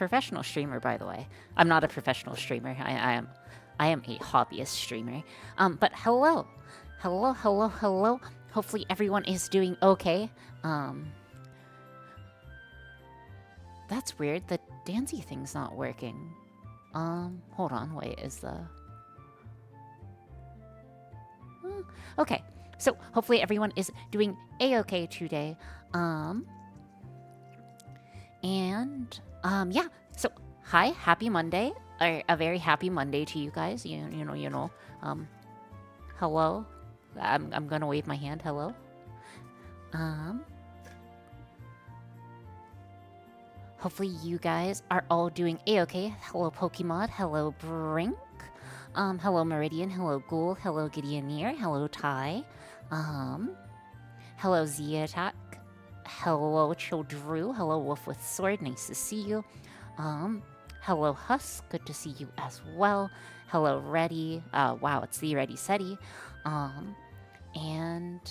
professional streamer, by the way. I'm not a professional streamer. I am a hobbyist streamer. But hello. Hello, hello, hello. Hopefully everyone is doing okay. That's weird. The Danzy thing's not working. Hold on. Wait, is the... Okay. So, hopefully everyone is doing a-okay today. Yeah. So, hi, happy Monday. Or a very happy Monday to you guys. You know. Hello. I'm gonna wave my hand. Hello. Hopefully you guys are all doing a-okay. Hello, Pokemon. Hello, Brink. Hello, Meridian. Hello, Ghoul. Hello, Gideoneer. Hello, Ty. Hello, Z-Attack. Hello, Childrew. Hello, Wolf with Sword. Nice to see you. Hello, Husk. Good to see you as well. Hello, Reddy. Wow, it's the Reddy Seti. And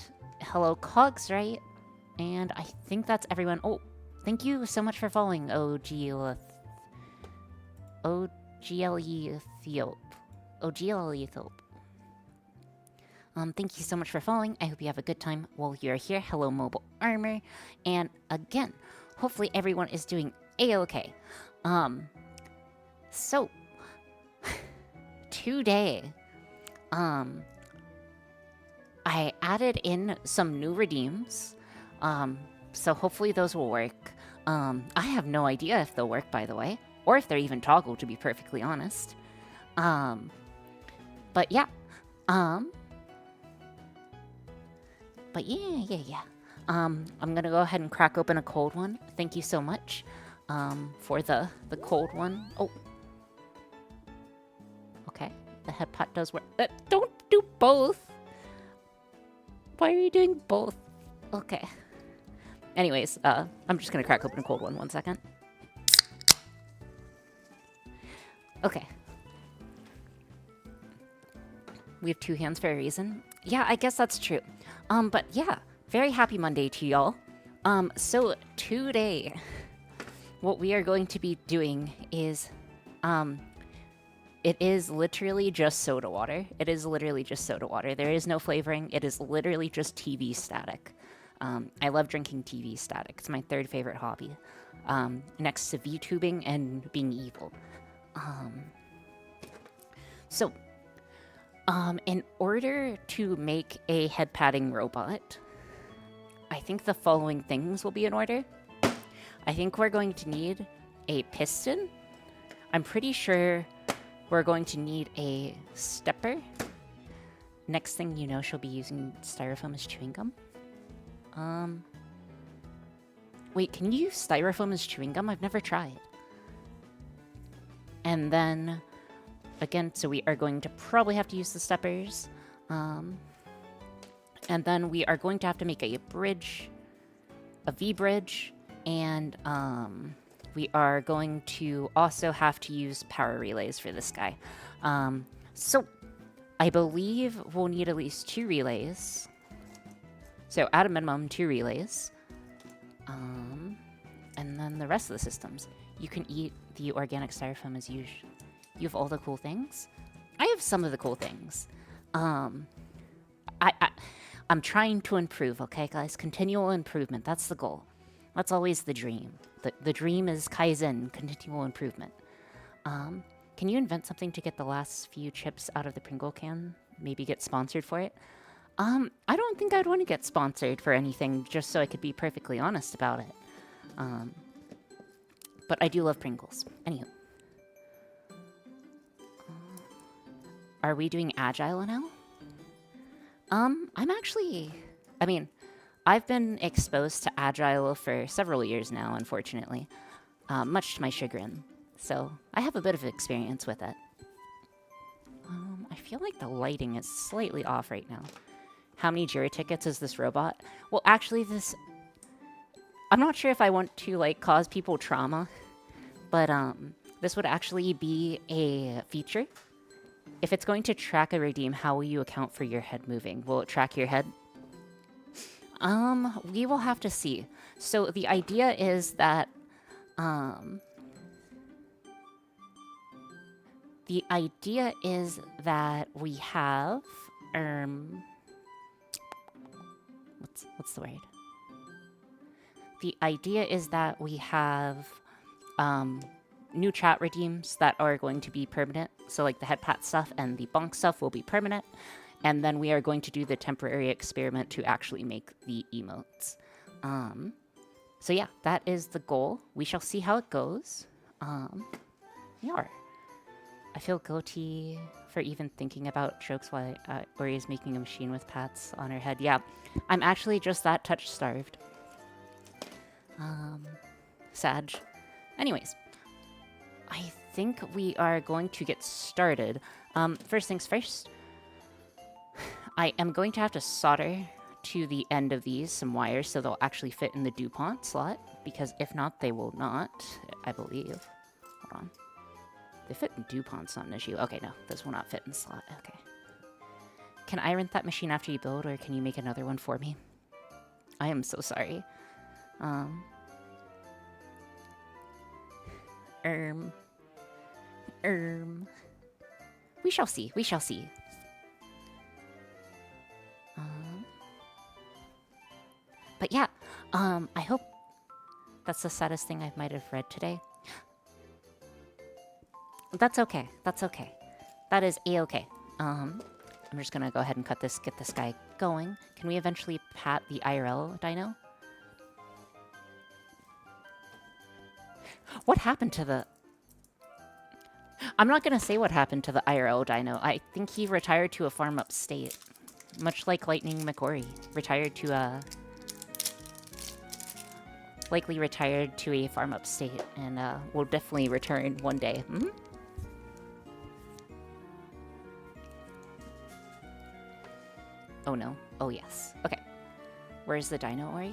hello, Cogs, right? And I think that's everyone. Oh, thank you so much for following OGLE Ethiop. Thank you so much for following. I hope you have a good time while you're here. Hello, Mobile Armor. And again, hopefully everyone is doing a-okay. So, today, I added in some new redeems. So hopefully those will work. I have no idea if they'll work, by the way, or if they're even toggled, to be perfectly honest. But yeah. But yeah. I'm gonna go ahead and crack open a cold one. Thank you so much, for the cold one. Oh. Okay, the Headpat does work. Don't do both! Why are you doing both? Okay. Anyways, I'm just gonna crack open a cold one. 1 second. Okay. We have 2 hands for a reason. Yeah, I guess that's true. But yeah, very happy Monday to y'all. So today, what we are going to be doing is, it is literally just soda water. It is literally just soda water. There is no flavoring. It is literally just TV static. I love drinking TV static. It's my 3rd favorite hobby, next to VTubing and being evil. So, in order to make a head patting robot, I think the following things will be in order. I think we're going to need a piston. I'm pretty sure we're going to need a stepper. Next thing you know, she'll be using styrofoam as chewing gum. Wait, can you use styrofoam as chewing gum? I've never tried. And then, again, so we are going to probably have to use the steppers. And then we are going to have to make a bridge, a V-bridge, and we are going to also have to use power relays for this guy. So I believe we'll need at least 2 relays. So at a minimum, 2 relays. And then the rest of the systems. You can eat the organic styrofoam as usual. You have all the cool things? I have some of the cool things. I'm trying to improve, okay, guys? Continual improvement. That's the goal. That's always the dream. The dream is Kaizen, continual improvement. Can you invent something to get the last few chips out of the Pringle can? Maybe get sponsored for it? I don't think I'd want to get sponsored for anything, just so I could be perfectly honest about it. But I do love Pringles. Anywho. Are we doing Agile now? I'm actually... I mean, I've been exposed to Agile for several years now, unfortunately. Much to my chagrin. So, I have a bit of experience with it. I feel like the lighting is slightly off right now. How many Jira tickets is this robot? Well, actually, this... I'm not sure if I want to, like, cause people trauma, but, this would actually be a feature. If it's going to track a redeem, how will you account for your head moving? Will it track your head? We will have to see. So the idea is that, The idea is that we have, what's the word? The idea is that we have new chat redeems that are going to be permanent. So like the Headpat stuff and the bonk stuff will be permanent. And then we are going to do the temporary experiment to actually make the emotes. So yeah, that is the goal. We shall see how it goes. Yar. I feel guilty for even thinking about jokes while Ori is making a machine with pats on her head. Yeah, I'm actually just that touch-starved. Sag. Anyways, I think we are going to get started. First things first, I am going to have to solder to the end of these some wires so they'll actually fit in the DuPont slot, because if not, they will not, I believe. Hold on. They fit in DuPont's not an issue. Okay, no, this will not fit in the slot. Okay. Can I rent that machine after you build, or can you make another one for me? I am so sorry. We shall see. We shall see. But yeah, I hope that's the saddest thing I might have read today. That's okay. That's okay. That is a-okay. I'm just gonna go ahead and get this guy going. Can we eventually pat the IRL dino? What happened to the... I'm not gonna say what happened to the IRL dino. I think he retired to a farm upstate. Much like Lightning McCory. Retired to a... Likely retired to a farm upstate. And will definitely return one day. Mm-hmm. Oh no. Oh yes. Okay. Where's the dino, Ori?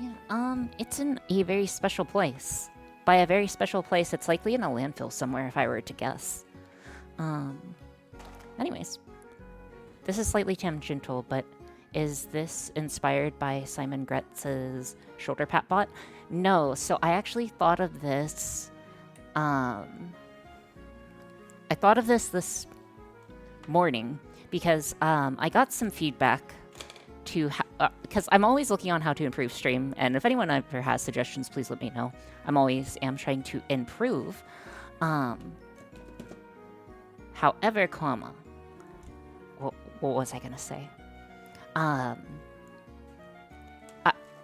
It's in a very special place. By a very special place, it's likely in a landfill somewhere, if I were to guess. Anyways. This is slightly tangential, but is this inspired by Simon Gretz's shoulder pat bot? No, so I actually thought of this, I thought of this morning because I got some feedback to because I'm always looking on how to improve stream, and if anyone ever has suggestions, please let me know. I'm always trying to improve. However, comma, what was I gonna say?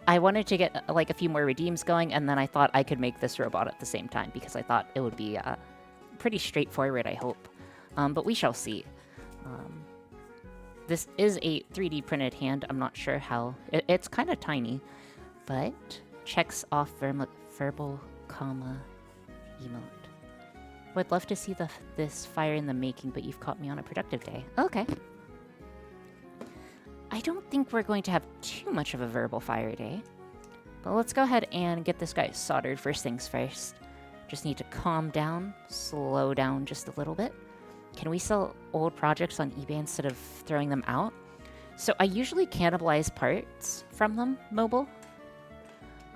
I wanted to get like a few more redeems going, and then I thought I could make this robot at the same time because I thought it would be pretty straightforward, I hope. But we shall see. This is a 3D printed hand. I'm not sure how... It's kind of tiny, but checks off verbal comma emote. Would love to see this fire in the making, but you've caught me on a productive day. Okay. I don't think we're going to have too much of a verbal fire day. But let's go ahead and get this guy soldered first things first. Just need to calm down, slow down just a little bit. Can we sell old projects on eBay instead of throwing them out? So I usually cannibalize parts from them, mobile.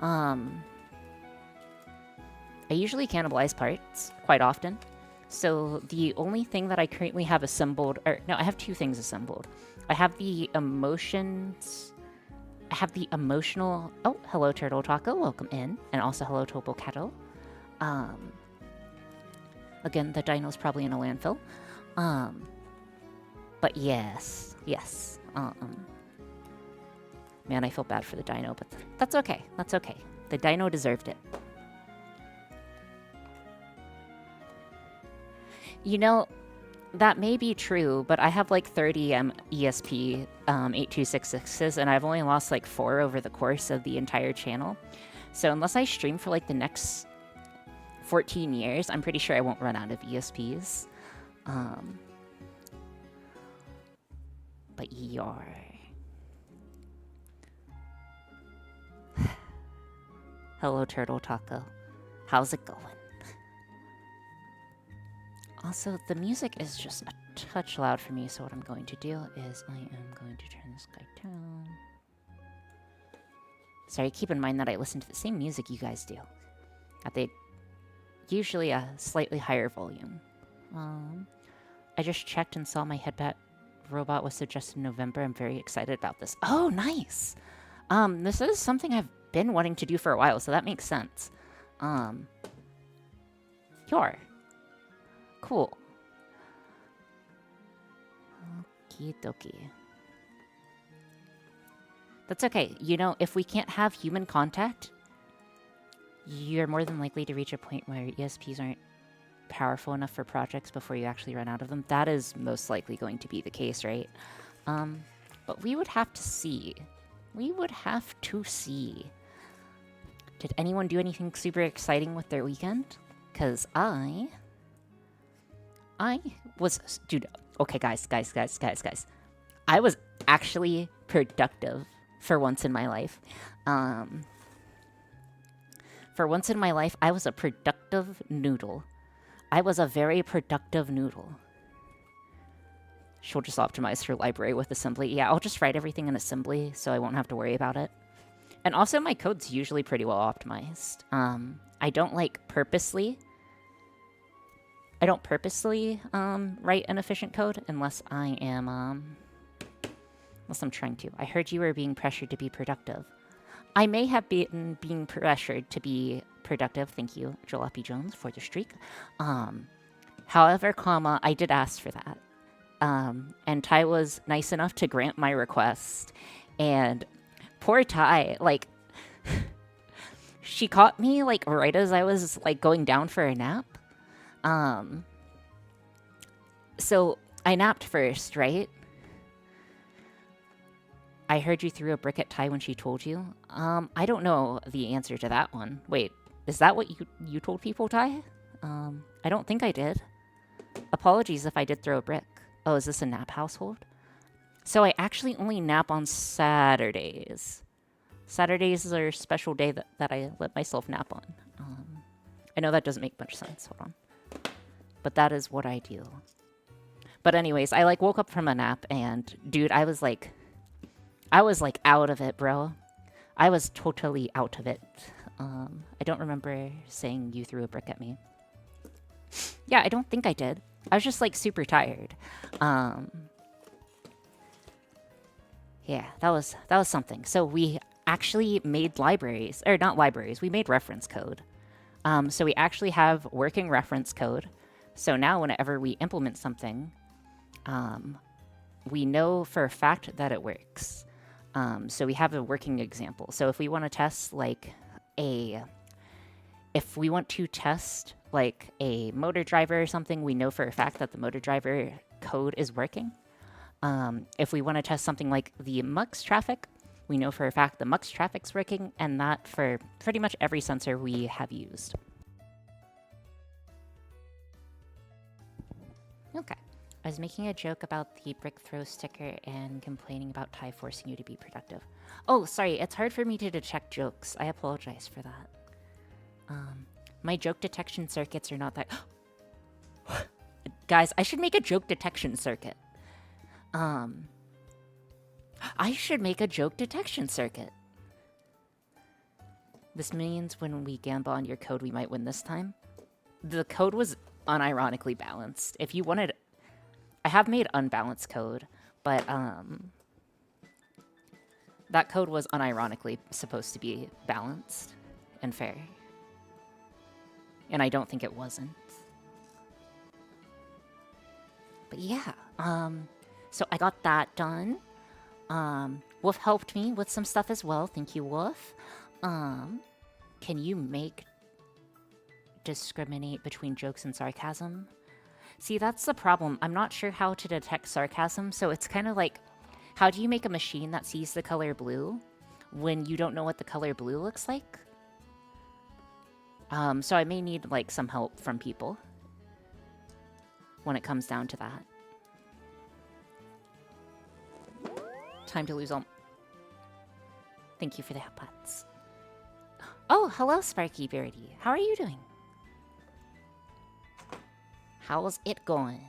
I usually cannibalize parts quite often. So the only thing that I currently have assembled, or no, I have two things assembled. I have the emotions. I have the emotional. Oh, hello, Turtle Taco. Welcome in. And also, hello, Topo Kettle. Again, the dino's probably in a landfill. But yes. Man, I feel bad for the dino, but that's okay. That's okay. The dino deserved it. You know, that may be true, but I have like 30 ESP 8266s, and I've only lost like 4 over the course of the entire channel. So unless I stream for like the next 14 years, I'm pretty sure I won't run out of ESPs. But yar. Hello, Turtle Taco. How's it going? Also, the music is just a touch loud for me, so what I'm going to do is I am going to turn this guy down. Sorry, keep in mind that I listen to the same music you guys do. At the usually a slightly higher volume. I just checked and saw my Headpat Robot was suggested in November. I'm very excited about this. Oh, nice. This is something I've been wanting to do for a while, so that makes sense. Sure. Cool. Okie dokie. That's okay. You know, if we can't have human contact, you're more than likely to reach a point where ESPs aren't powerful enough for projects before you actually run out of them. That is most likely going to be the case, right? But we would have to see. We would have to see. Did anyone do anything super exciting with their weekend? Because I was... Dude, okay, guys. I was actually productive for once in my life. For once in my life, I was a productive noodle. I was a very productive noodle. She'll just optimize her library with assembly. Yeah, I'll just write everything in assembly so I won't have to worry about it. And also, my code's usually pretty well optimized. I don't, purposely write an efficient code unless I am, unless I'm trying to. I heard you were being pressured to be productive. I may have been being pressured to be productive. Thank you, Jalopy Jones, for the streak. However, I did ask for that. And Ty was nice enough to grant my request. And poor Ty, she caught me, right as I was, going down for a nap. So I napped first, right? I heard you threw a brick at Ty when she told you. I don't know the answer to that one. Wait, is that what you told people, Ty? I don't think I did. Apologies if I did throw a brick. Oh, is this a nap household? So I actually only nap on Saturdays. Saturdays are a special day that I let myself nap on. I know that doesn't make much sense. Hold on. But that is what I do. But anyways, I woke up from a nap and dude, I was out of it, bro. I was totally out of it. I don't remember saying you threw a brick at me. Yeah, I don't think I did. I was just super tired. Yeah, that was something. So we actually made libraries, or not libraries, we made reference code. So we actually have working reference code. So now whenever we implement something, we know for a fact that it works. So we have a working example. So if we want to test a motor driver or something, we know for a fact that the motor driver code is working. If we want to test something like the MUX traffic, we know for a fact the MUX traffic's working, and that for pretty much every sensor we have used. Okay. I was making a joke about the brick throw sticker and complaining about Ty forcing you to be productive. Oh, sorry, it's hard for me to detect jokes. I apologize for that. My joke detection circuits are not that... Guys, I should make a joke detection circuit. I should make a joke detection circuit. This means when we gamble on your code, we might win this time. The code was unironically balanced. If you wanted... I have made unbalanced code, but that code was unironically supposed to be balanced and fair. And I don't think it wasn't. But yeah, so I got that done. Wolf helped me with some stuff as well. Thank you, Wolf. Can you discriminate between jokes and sarcasm? See, that's the problem. I'm not sure how to detect sarcasm, so it's kind of like, how do you make a machine that sees the color blue when you don't know what the color blue looks like? So I may need, some help from people when it comes down to that. Time to lose all... Thank you for the Headpats. Oh, hello, Sparky Birdie. How are you doing? How's it going?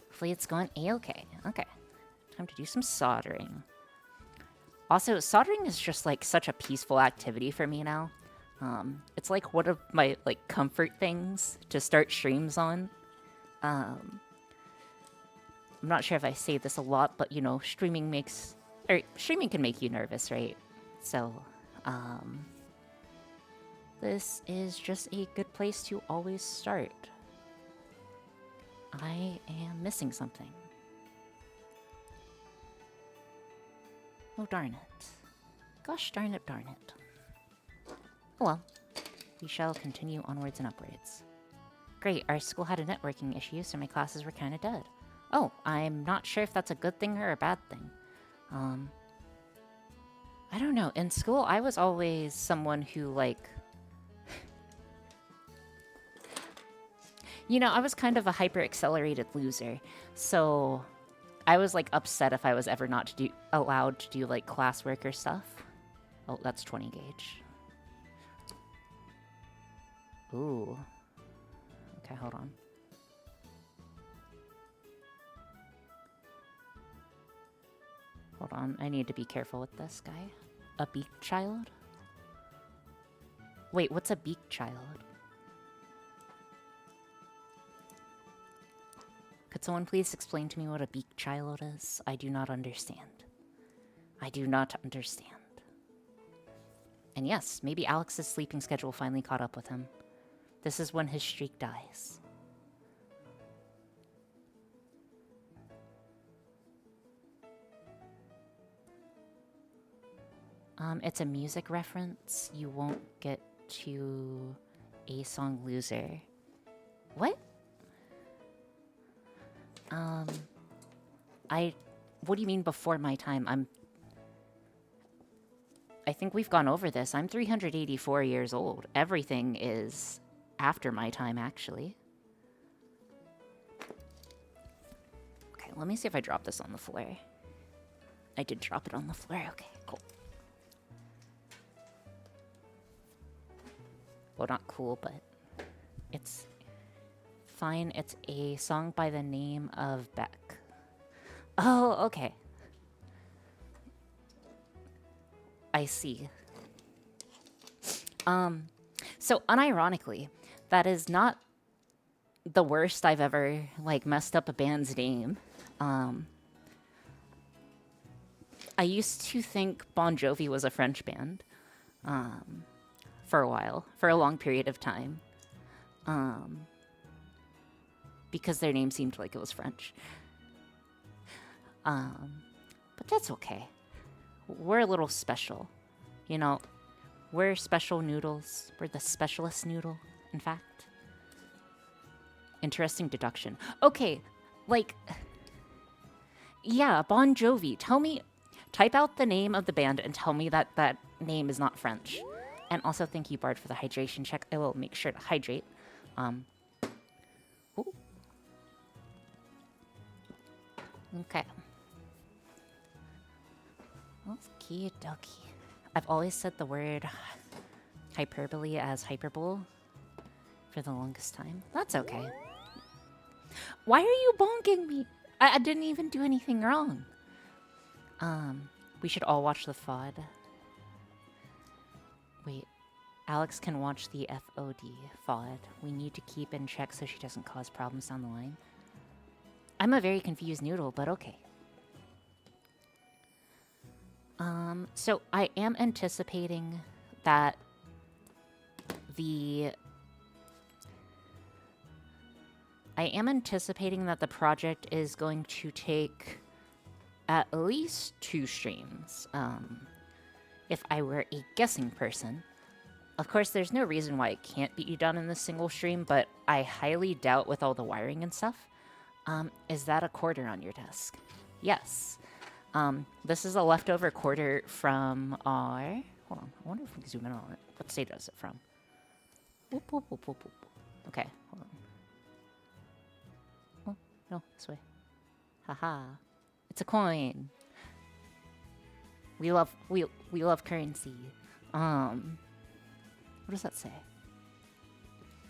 Hopefully it's going A-okay. Okay. Time to do some soldering. Also, soldering is just, such a peaceful activity for me now. It's, one of my, comfort things to start streams on. I'm not sure if I say this a lot, but you know, streaming can make you nervous, right? So, this is just a good place to always start. I am missing something. Oh, darn it. Gosh darn it, darn it. Oh well. We shall continue onwards and upwards. Great, our school had a networking issue, so my classes were kinda dead. Oh, I'm not sure if that's a good thing or a bad thing. I don't know. In school, I was always someone who, like... you know, I was kind of a hyper-accelerated loser, so... I was, like, upset if I was ever not allowed to do, like, classwork or stuff. Oh, that's 20 gauge. Ooh. Okay, hold on. Hold on, I need to be careful with this guy. A beak child? Wait, what's a beak child? Could someone please explain to me what a beak child is? I do not understand. I do not understand. And yes, maybe Alex's sleeping schedule finally caught up with him. This is when his streak dies. It's a music reference. You won't get to a song loser. What? What do you mean before my time? I think we've gone over this. I'm 384 years old. Everything is after my time, actually. Okay, let me see if I drop this on the floor. I did drop it on the floor. Okay, cool. Well, not cool, but it's fine. It's a song by the name of Beck. Oh, okay. I see. So unironically, that is not the worst I've ever, like, messed up a band's name. I used to think Bon Jovi was a French band, for a while, for a long period of time. Because their name seemed like it was French. But that's okay. We're a little special. You know, we're special noodles. We're the specialist noodle, in fact. Interesting deduction. Okay, like... yeah, Bon Jovi. Type out the name of the band and tell me that that name is not French. And also thank you, Bard, for the hydration check. I will make sure to hydrate. Ooh. Okay. Okie dokie. I've always said the word hyperbole as hyperbole for the longest time. That's okay. Why are you bonking me? I didn't even do anything wrong. We should all watch the FOD. Wait. Alex can watch the FOD, FOD. We need to keep in check so she doesn't cause problems down the line. I'm a very confused noodle, but okay. So I am anticipating that the project is going to take at least 2 streams. If I were a guessing person. Of course, there's no reason why it can't be done in this single stream, but I highly doubt with all the wiring and stuff. Is that a quarter on your desk? Yes. This is a leftover quarter from our... Hold on, I wonder if we can zoom in on it. What state is it from? Whoop, whoop, whoop, whoop, whoop. Okay, hold on. Oh, no, this way. Haha. It's a coin. We love currency. What does that say?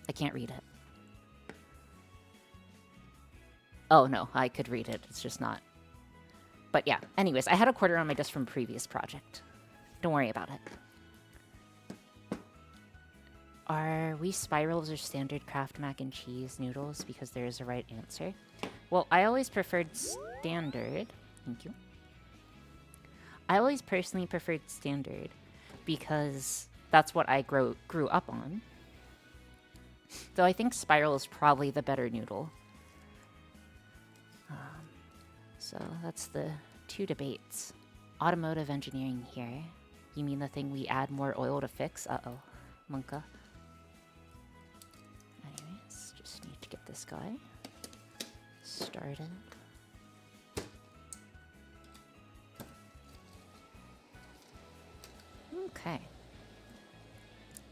I can't read it. Oh, no, I could read it. It's just not. But yeah, anyways, I had a quarter on my desk from a previous project. Don't worry about it. Are we spirals or standard Kraft mac and cheese noodles? Because there is a right answer. Well, I always preferred standard. Thank you. I always personally preferred standard because that's what I grew up on. Though I think spiral is probably the better noodle. So that's the two debates. Automotive engineering here. You mean the thing we add more oil to fix? Uh-oh. Monka. Anyways, just need to get this guy started. Okay.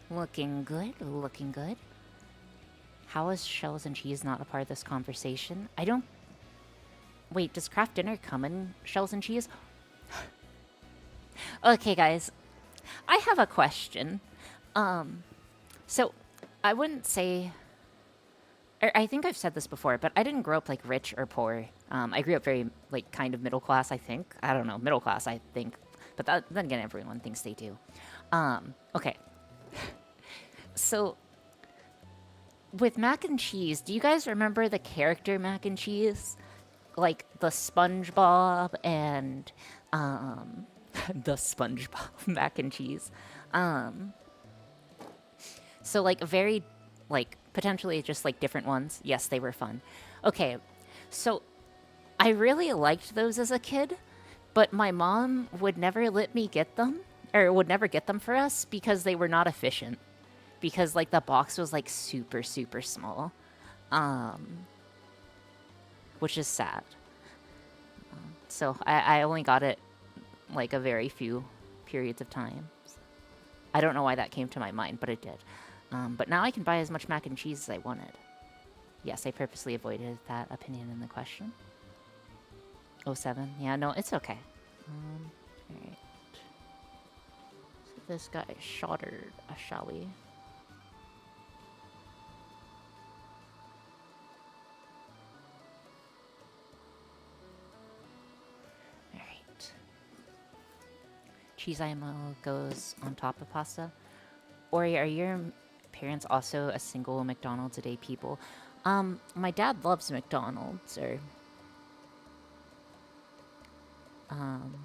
Looking good, looking good. How is shells and cheese not a part of this conversation? I don't... Wait, does Kraft Dinner come in shells and cheese? Okay, guys. I have a question. So, I wouldn't say... I think I've said this before, but I didn't grow up, like, rich or poor. I grew up very, like, kind of middle class, I think. I don't know, middle class, I think. But then again, everyone thinks they do. Okay. So, with mac and cheese, do you guys remember the character mac and cheese? Like, the SpongeBob and, the SpongeBob mac and cheese. So, like, very, like, potentially just, like, different ones. Yes, they were fun. Okay, so I really liked those as a kid, but my mom would never let me get them, or would never get them for us because they were not efficient. Because, like, the box was, like, super, super small. Which is sad. So I only got it, like, a very few periods of time. I don't know why that came to my mind, but it did. But now I can buy as much mac and cheese as I wanted. Yes, I purposely avoided that opinion in the question. 07? Yeah, no, it's okay. Alright. So this guy shottered, shall we? Alright. Cheese IMO goes on top of pasta. Ori, are your parents also a single McDonald's a day people? My dad loves McDonald's, or...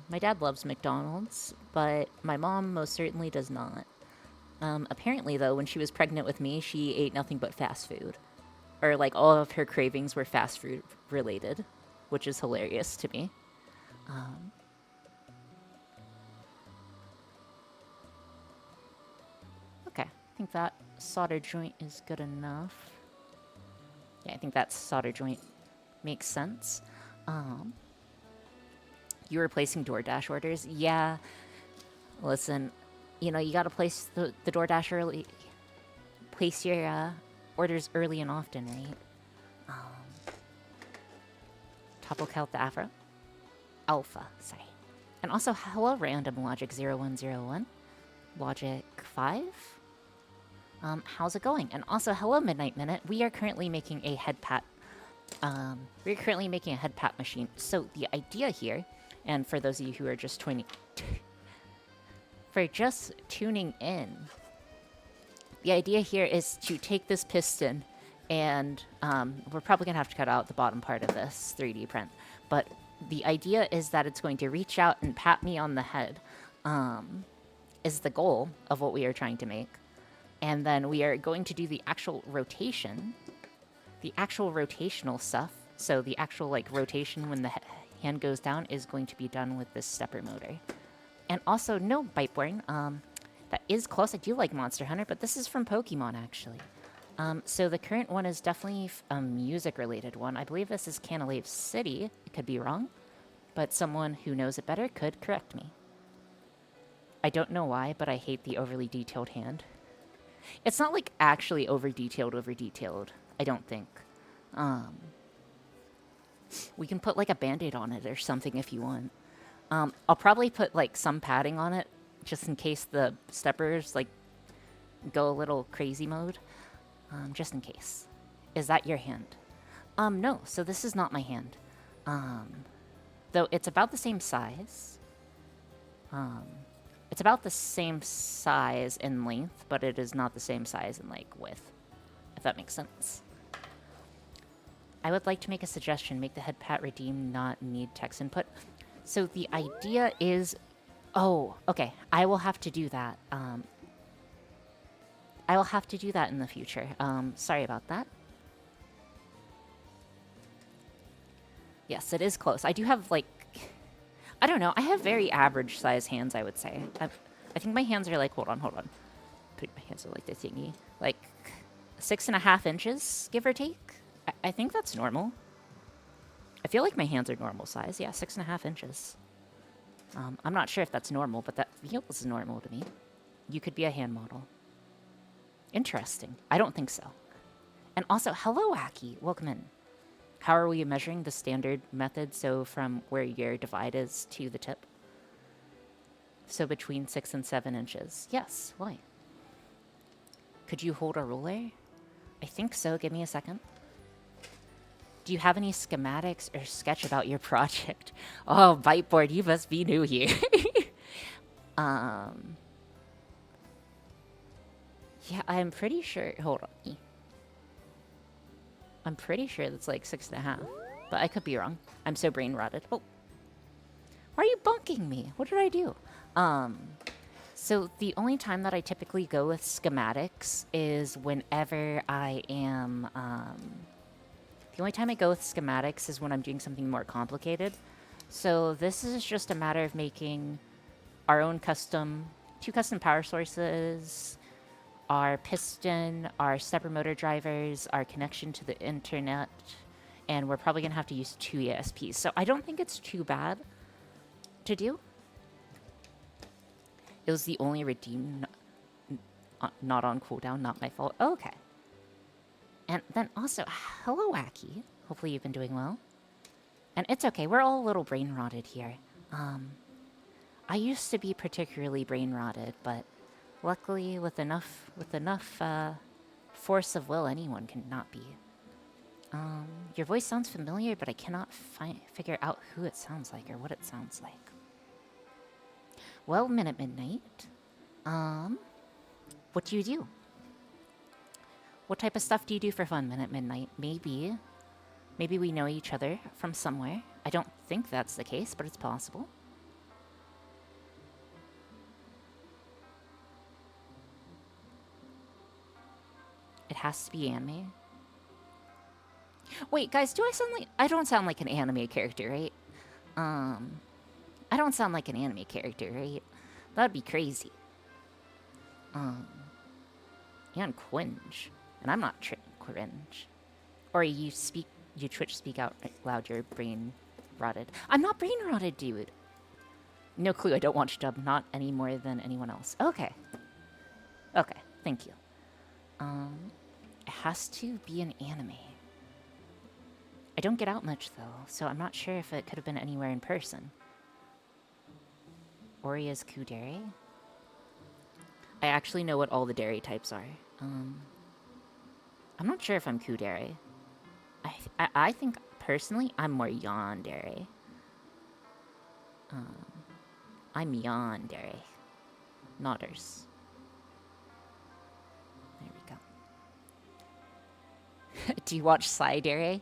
my dad loves McDonald's, but my mom most certainly does not. Apparently, though, when she was pregnant with me, she ate nothing but fast food. Or, like, all of her cravings were fast food related, which is hilarious to me. Okay, I think that solder joint is good enough. Yeah, I think that solder joint makes sense. You were placing DoorDash orders? Yeah. Listen, you know, you gotta place the DoorDash early. Place your orders early and often, right? Topo Count the Afro? Alpha, sorry. And also, hello, Random Logic 0101. Logic 5? How's it going? And also, hello, Midnight Minute. We are currently making a Headpat. We're currently making a Headpat machine. So the idea here, and for those of you who are just tuning in, the idea here is to take this piston, and we're probably gonna have to cut out the bottom part of this 3D print. But the idea is that it's going to reach out and pat me on the head. Is the goal of what we are trying to make. And then we are going to do the actual rotation, the actual rotational stuff. So the actual, like, rotation when the hand goes down is going to be done with this stepper motor. And also, no, Biteborn, that is close. I do like Monster Hunter, but this is from Pokemon, actually. So the current one is definitely a music-related one. I believe this is Canalave City. I could be wrong, but someone who knows it better could correct me. I don't know why, but I hate the overly detailed hand. It's not, like, actually over-detailed, I don't think. We can put, like, a Band-Aid on it or something if you want. I'll probably put, like, some padding on it, just in case the steppers, like, go a little crazy mode. Just in case. Is that your hand? No, so this is not my hand. Though it's about the same size. It's about the same size in length, but it is not the same size in, like, width. If that makes sense. I would like to make a suggestion. Make the Headpat redeem not need text input. So the idea is... Oh, okay. I will have to do that. I will have to do that in the future. Sorry about that. Yes, it is close. I do have, like... I don't know. I have very average size hands, I would say. I think my hands are like... Hold on. Put my hands are like the thingy. Like 6.5 inches, give or take. I think that's normal. I feel like my hands are normal size. Yeah, 6.5 inches. I'm not sure if that's normal, but that feels normal to me. You could be a hand model. Interesting. I don't think so. And also, hello, Aki. Welcome in. How are we measuring the standard method? So from where your divide is to the tip? So between 6 and 7 inches. Yes, why? Could you hold a ruler? I think so. Give me a second. Do you have any schematics or sketch about your project? Oh, Byteboard, you must be new here. Yeah, I'm pretty sure... Hold on. I'm pretty sure that's like 6.5. But I could be wrong. I'm so brain rotted. Oh. Why are you bunking me? What did I do? So the only time that I typically go with schematics is whenever I am... The only time I go with schematics is when I'm doing something more complicated. So this is just a matter of making our own two custom power sources, our piston, our stepper motor drivers, our connection to the internet, and we're probably going to have to use 2 ESPs. So I don't think it's too bad to do. It was the only redeem not on cooldown, not my fault. Okay. And then also, hello, Aki. Hopefully you've been doing well. And it's okay, we're all a little brain rotted here. I used to be particularly brain rotted, but luckily with enough force of will, anyone can not be. Your voice sounds familiar, but I cannot figure out who it sounds like or what it sounds like. Well, Minute Midnight, what do you do? What type of stuff do you do for fun, Minute Midnight? Maybe we know each other from somewhere. I don't think that's the case, but it's possible. It has to be anime. Wait, guys, do I sound like... I don't sound like an anime character, right? I don't sound like an anime character, right? That'd be crazy. And cringe. And I'm not cringe. Or you Twitch speak out loud, you're brain rotted. I'm not brain rotted, dude. No clue, I don't watch dub, not any more than anyone else. Okay. Okay, thank you. It has to be an anime. I don't get out much, though, so I'm not sure if it could have been anywhere in person. Oria's Kudere? I actually know what all the dairy types are. I'm not sure if I'm Kudere. I think, personally, I'm more Yandere. I'm Yandere. Nodders. There we go. Do you watch Psydere?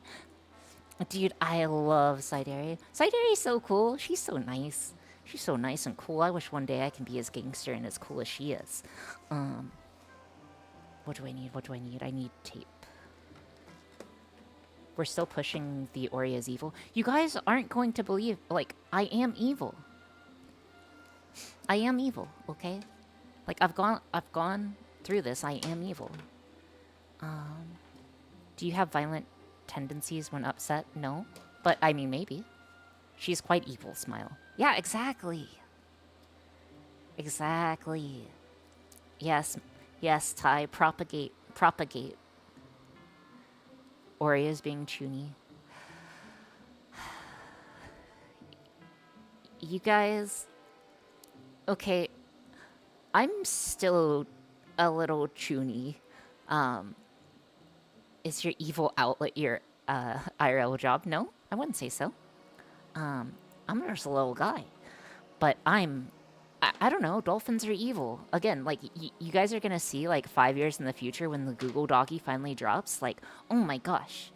Dude, I love Psydere. Psydere is so cool. She's so nice. She's so nice and cool. I wish one day I can be as gangster and as cool as she is. What do I need? What do I need? I need tape. We're still pushing the Oria's evil. You guys aren't going to believe, like, I am evil. I am evil, okay? Like, I've gone through this. I am evil. Do you have violent tendencies when upset? No. But, I mean, maybe. She's quite evil, smile. Yeah, exactly. Exactly. Yes, yes, Ty, propagate. Oria's being chuny. You guys... Okay, I'm still a little chuny. Is your evil outlet your IRL job? No, I wouldn't say so. I'm just a little guy. But I'm I don't know. Dolphins are evil. Again, like, you guys are gonna see, like, 5 years in the future when the Google Doggy finally drops, like, oh my gosh.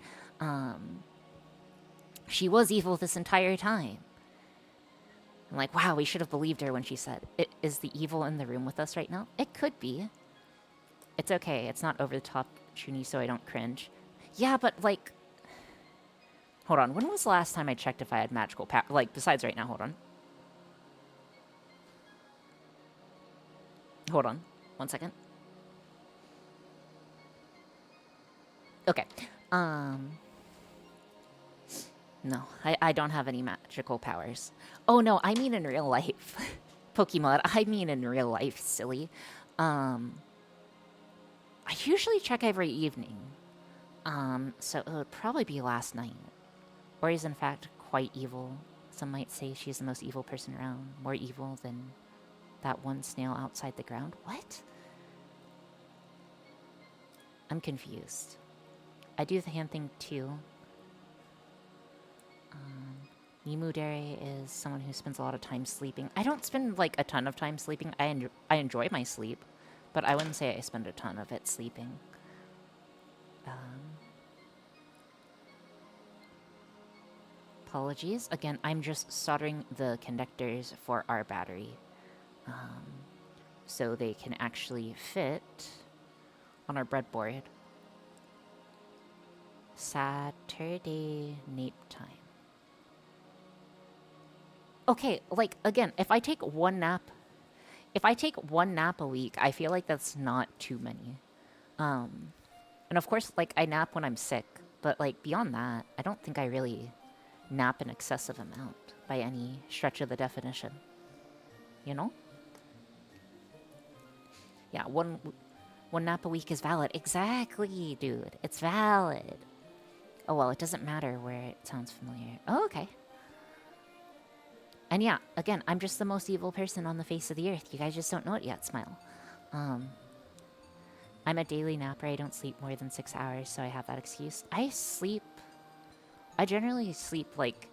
She was evil this entire time. I'm like, wow, we should have believed her when she said, is the evil in the room with us right now? It could be. It's okay. It's not over the top, Trini, so I don't cringe. Yeah, but, like... Hold on. When was the last time I checked if I had magical power? Like, besides right now, hold on. Hold on. 1 second. Okay. No, I don't have any magical powers. Oh, no, I mean in real life. Pokemon, I mean in real life, silly. I usually check every evening. So it would probably be last night. Or is in fact quite evil. Some might say she's the most evil person around. More evil than that one snail outside the ground. What? I'm confused. I do the hand thing too. Yimudere is someone who spends a lot of time sleeping. I don't spend, like, a ton of time sleeping. I enjoy my sleep, but I wouldn't say I spend a ton of it sleeping. Apologies. Again, I'm just soldering the connectors for our battery. So they can actually fit on our breadboard. Saturday nape time. Okay, like, again, if I take one nap a week, I feel like that's not too many. And of course, like, I nap when I'm sick, but, like, beyond that, I don't think I really nap an excessive amount by any stretch of the definition. You know? Yeah, one nap a week is valid. Exactly, dude. It's valid. Oh, well, it doesn't matter where it sounds familiar. Oh, okay. And yeah, again, I'm just the most evil person on the face of the earth. You guys just don't know it yet, Smile. I'm a daily napper. I don't sleep more than 6 hours, so I have that excuse. I generally sleep like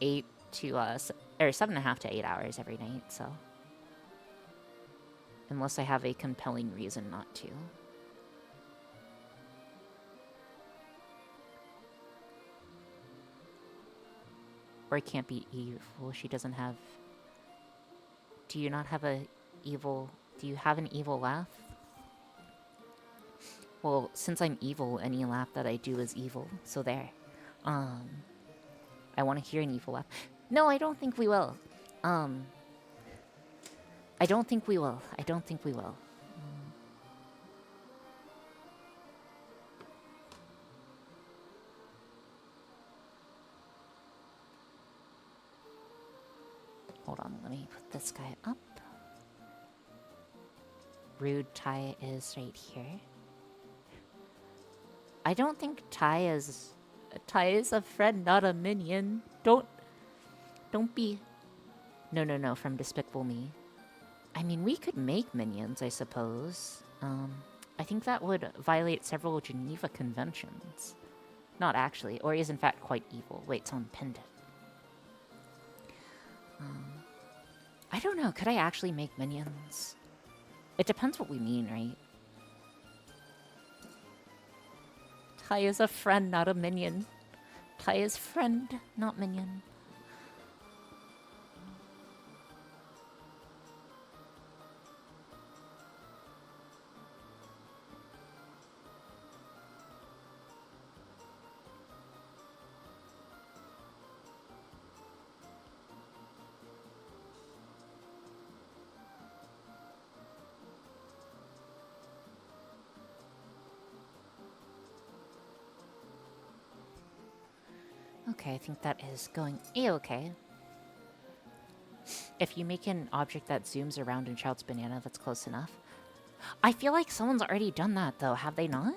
7.5 to 8 hours every night, so. Unless I have a compelling reason not to. Or it can't be evil. She doesn't have... Do you have an evil laugh? Well, since I'm evil, any laugh that I do is evil. So there. I want to hear an evil laugh. No, I don't think we will. I don't think we will. Hold on, let me put this guy up. Rude Ty is right here. I don't think Ty is a friend, not a minion. Don't be... No, from Despicable Me. I mean, we could make minions, I suppose. I think that would violate several Geneva Conventions. Not actually, or is in fact quite evil. Wait, someone pinned it. I don't know, could I actually make minions? It depends what we mean, right? Ty is a friend, not a minion. Ty is friend, not minion. Okay, I think that is going a-okay. If you make an object that zooms around and shouts banana, that's close enough. I feel like someone's already done that, though. Have they not?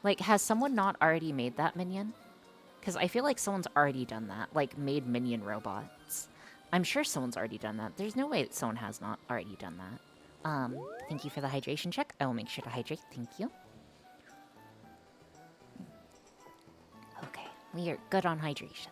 Like, has someone not already made that minion? Because I feel like someone's already done that. Like, made minion robots. I'm sure someone's already done that. There's no way that someone has not already done that. Thank you for the hydration check. I will make sure to hydrate. Thank you. Okay, we are good on hydration.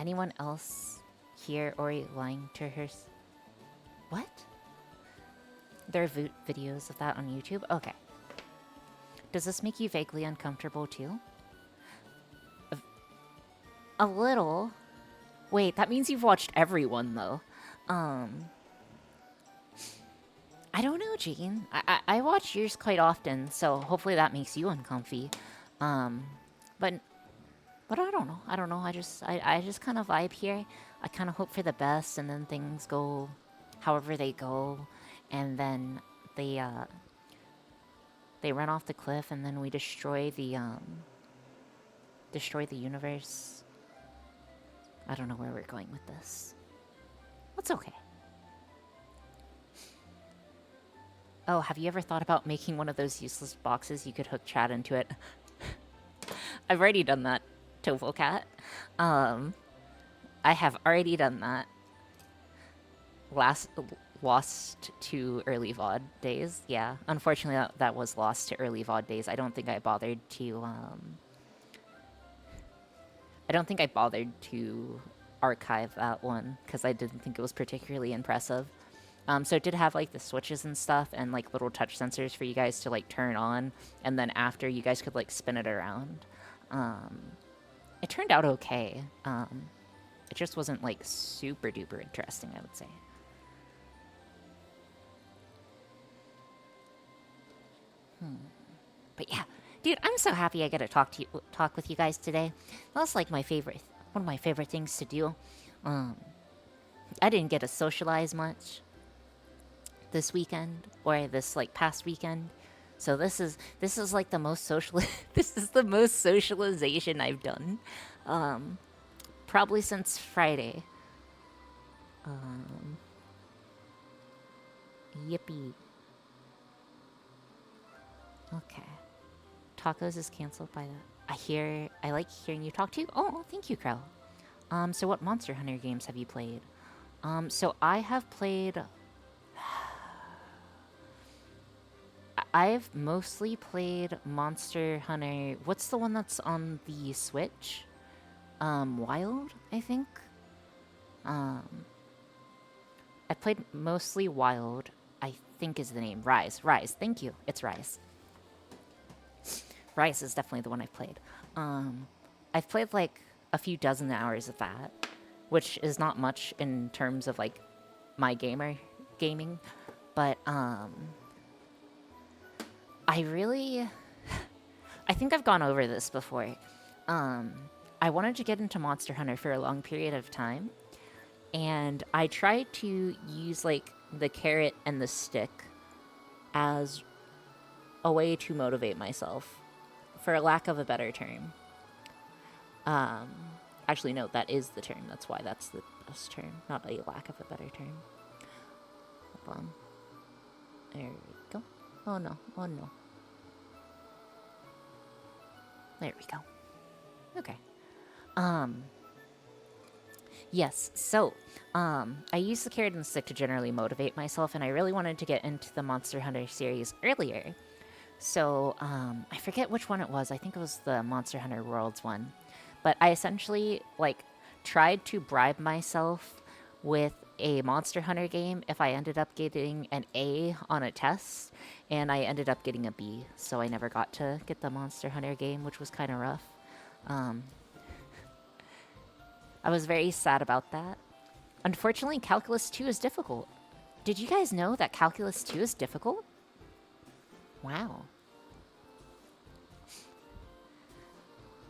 Anyone else here Ori lying to her? What? There are videos of that on YouTube? Okay. Does this make you vaguely uncomfortable too? A little. Wait, that means you've watched everyone though. I don't know, Jean. I watch yours quite often, so hopefully that makes you uncomfy. But I don't know. I don't know. I just kind of vibe here. I kind of hope for the best, and then things go however they go, and then they run off the cliff, and then we destroy the universe. I don't know where we're going with this. That's okay. Oh, have you ever thought about making one of those useless boxes you could hook chat into it? I've already done that, Tovocat. I have already done that. Lost to early VOD days. Yeah, unfortunately that was lost to early VOD days. I don't think I bothered to archive that one because I didn't think it was particularly impressive. So it did have like the switches and stuff and like little touch sensors for you guys to like turn on, and then after you guys could like spin it around. It turned out okay. It just wasn't like super duper interesting, I would say. But yeah, dude, I'm so happy I get to talk with you guys today. That's like one of my favorite things to do. I didn't get to socialize much this weekend or this like past weekend, so this is like the most social. This is the most socialization I've done, probably since Friday. Yippee. Okay. Tacos is canceled by that. I like hearing you talk to you. Oh, thank you, Crow. So what Monster Hunter games have you played? So I have played... I've mostly played Monster Hunter... What's the one that's on the Switch? Wild, I think? I played mostly Wild, I think is the name. Rise, thank you. It's Rise. Rise is definitely the one I've played. I've played like a few dozen hours of that, which is not much in terms of like my gaming, but I think I've gone over this before. I wanted to get into Monster Hunter for a long period of time, and I tried to use like the carrot and the stick as a way to motivate myself, for lack of a better term. Actually, no, that is the term. That's why that's the best term, not a lack of a better term. Hold on. There we go. Oh no, oh no. There we go. Okay. Yes, so, I use the carrot and stick to generally motivate myself, and I really wanted to get into the Monster Hunter series earlier. So, I forget which one it was. I think it was the Monster Hunter Worlds one. But I essentially, like, tried to bribe myself with a Monster Hunter game if I ended up getting an A on a test, and I ended up getting a B. So I never got to get the Monster Hunter game, which was kind of rough. I was very sad about that. Unfortunately, Calculus 2 is difficult. Did you guys know that Calculus 2 is difficult? Wow.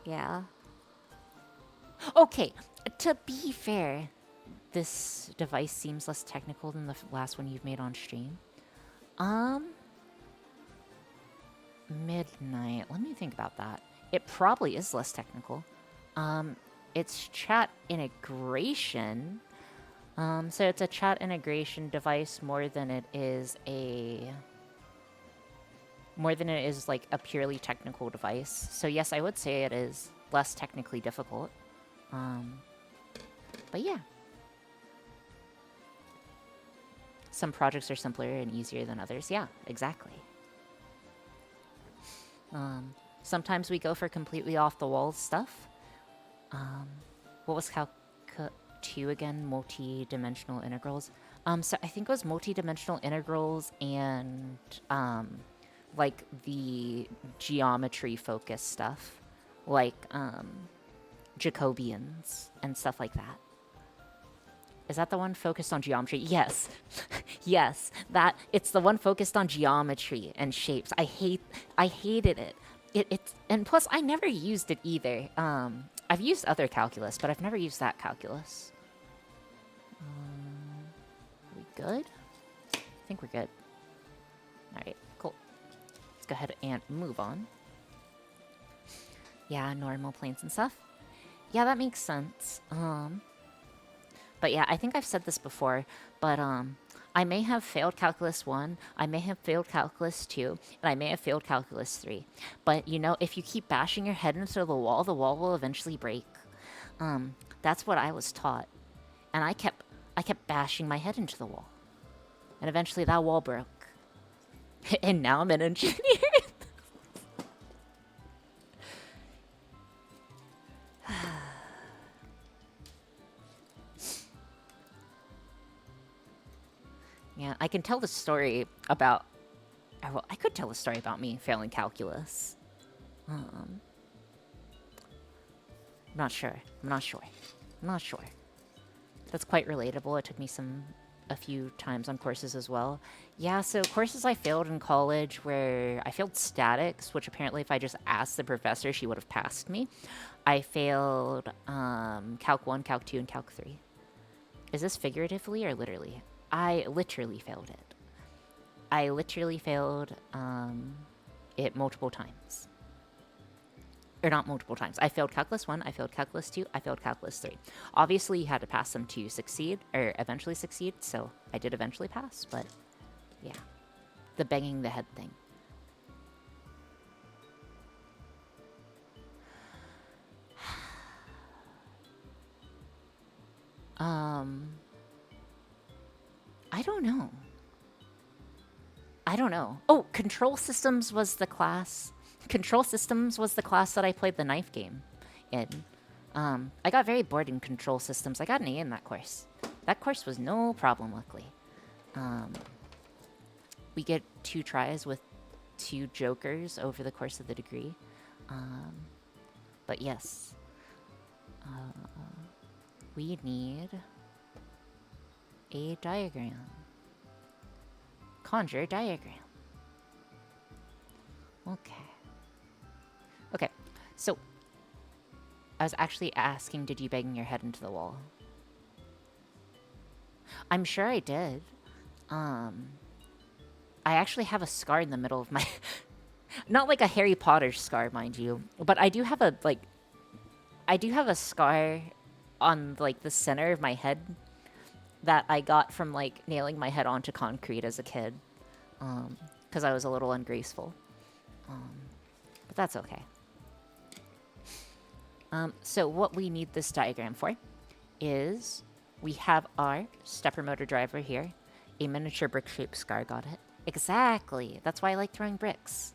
Yeah. Okay, to be fair, this device seems less technical than the last one you've made on stream. Midnight. Let me think about that. It probably is less technical. It's chat integration. So it's a chat integration device more than it is like a purely technical device. So yes, I would say it is less technically difficult. But yeah. Some projects are simpler and easier than others. Yeah, exactly. Sometimes we go for completely off-the-wall stuff. What was 2 again? Multi-dimensional integrals. So I think it was multi-dimensional integrals and like the geometry focused stuff, like Jacobians and stuff like that. Is that the one focused on geometry? Yes. Yes, that it's the one focused on geometry and shapes. I hated it. It's and plus I never used it either. I've used other calculus, but I've never used that calculus. We good? I think we're good. All right, cool. Let's go ahead and move on. Yeah, normal planes and stuff. Yeah, that makes sense. But yeah, I think I've said this before, but I may have failed Calculus 1, I may have failed Calculus 2, and I may have failed Calculus 3. But, you know, if you keep bashing your head into the wall will eventually break. That's what I was taught. And I kept bashing my head into the wall. And eventually that wall broke. And now I'm an engineer. Yeah, I can tell the story about... Well, I could tell a story about me failing calculus. I'm not sure. That's quite relatable. It took me a few times on courses as well. Yeah, so courses I failed in college where I failed statics, which apparently if I just asked the professor, she would have passed me. I failed Calc 1, Calc 2, and Calc 3. Is this figuratively or literally? I literally failed it. I literally failed it multiple times. Or not multiple times. I failed Calculus 1, I failed Calculus 2, I failed Calculus 3. Obviously, you had to pass them to succeed, or eventually succeed, so I did eventually pass, but yeah. The banging the head thing. I don't know. Oh, Control Systems was the class. Control Systems was the class that I played the knife game in. I got very bored in Control Systems. I got an A in that course. That course was no problem, luckily. We get 2 tries with 2 jokers over the course of the degree. But yes. We need a diagram. Conjure diagram. Okay, so I was actually asking, did you bang your head into the wall? I'm sure I did. I actually have a scar in the middle of my... Not like a Harry Potter scar, mind you, but I do have a scar on, like, the center of my head that I got from, like, nailing my head onto concrete as a kid. Because I was a little ungraceful. But that's okay. So what we need this diagram for is we have our stepper motor driver here. A miniature brick-shaped scar, got it? Exactly. That's why I like throwing bricks.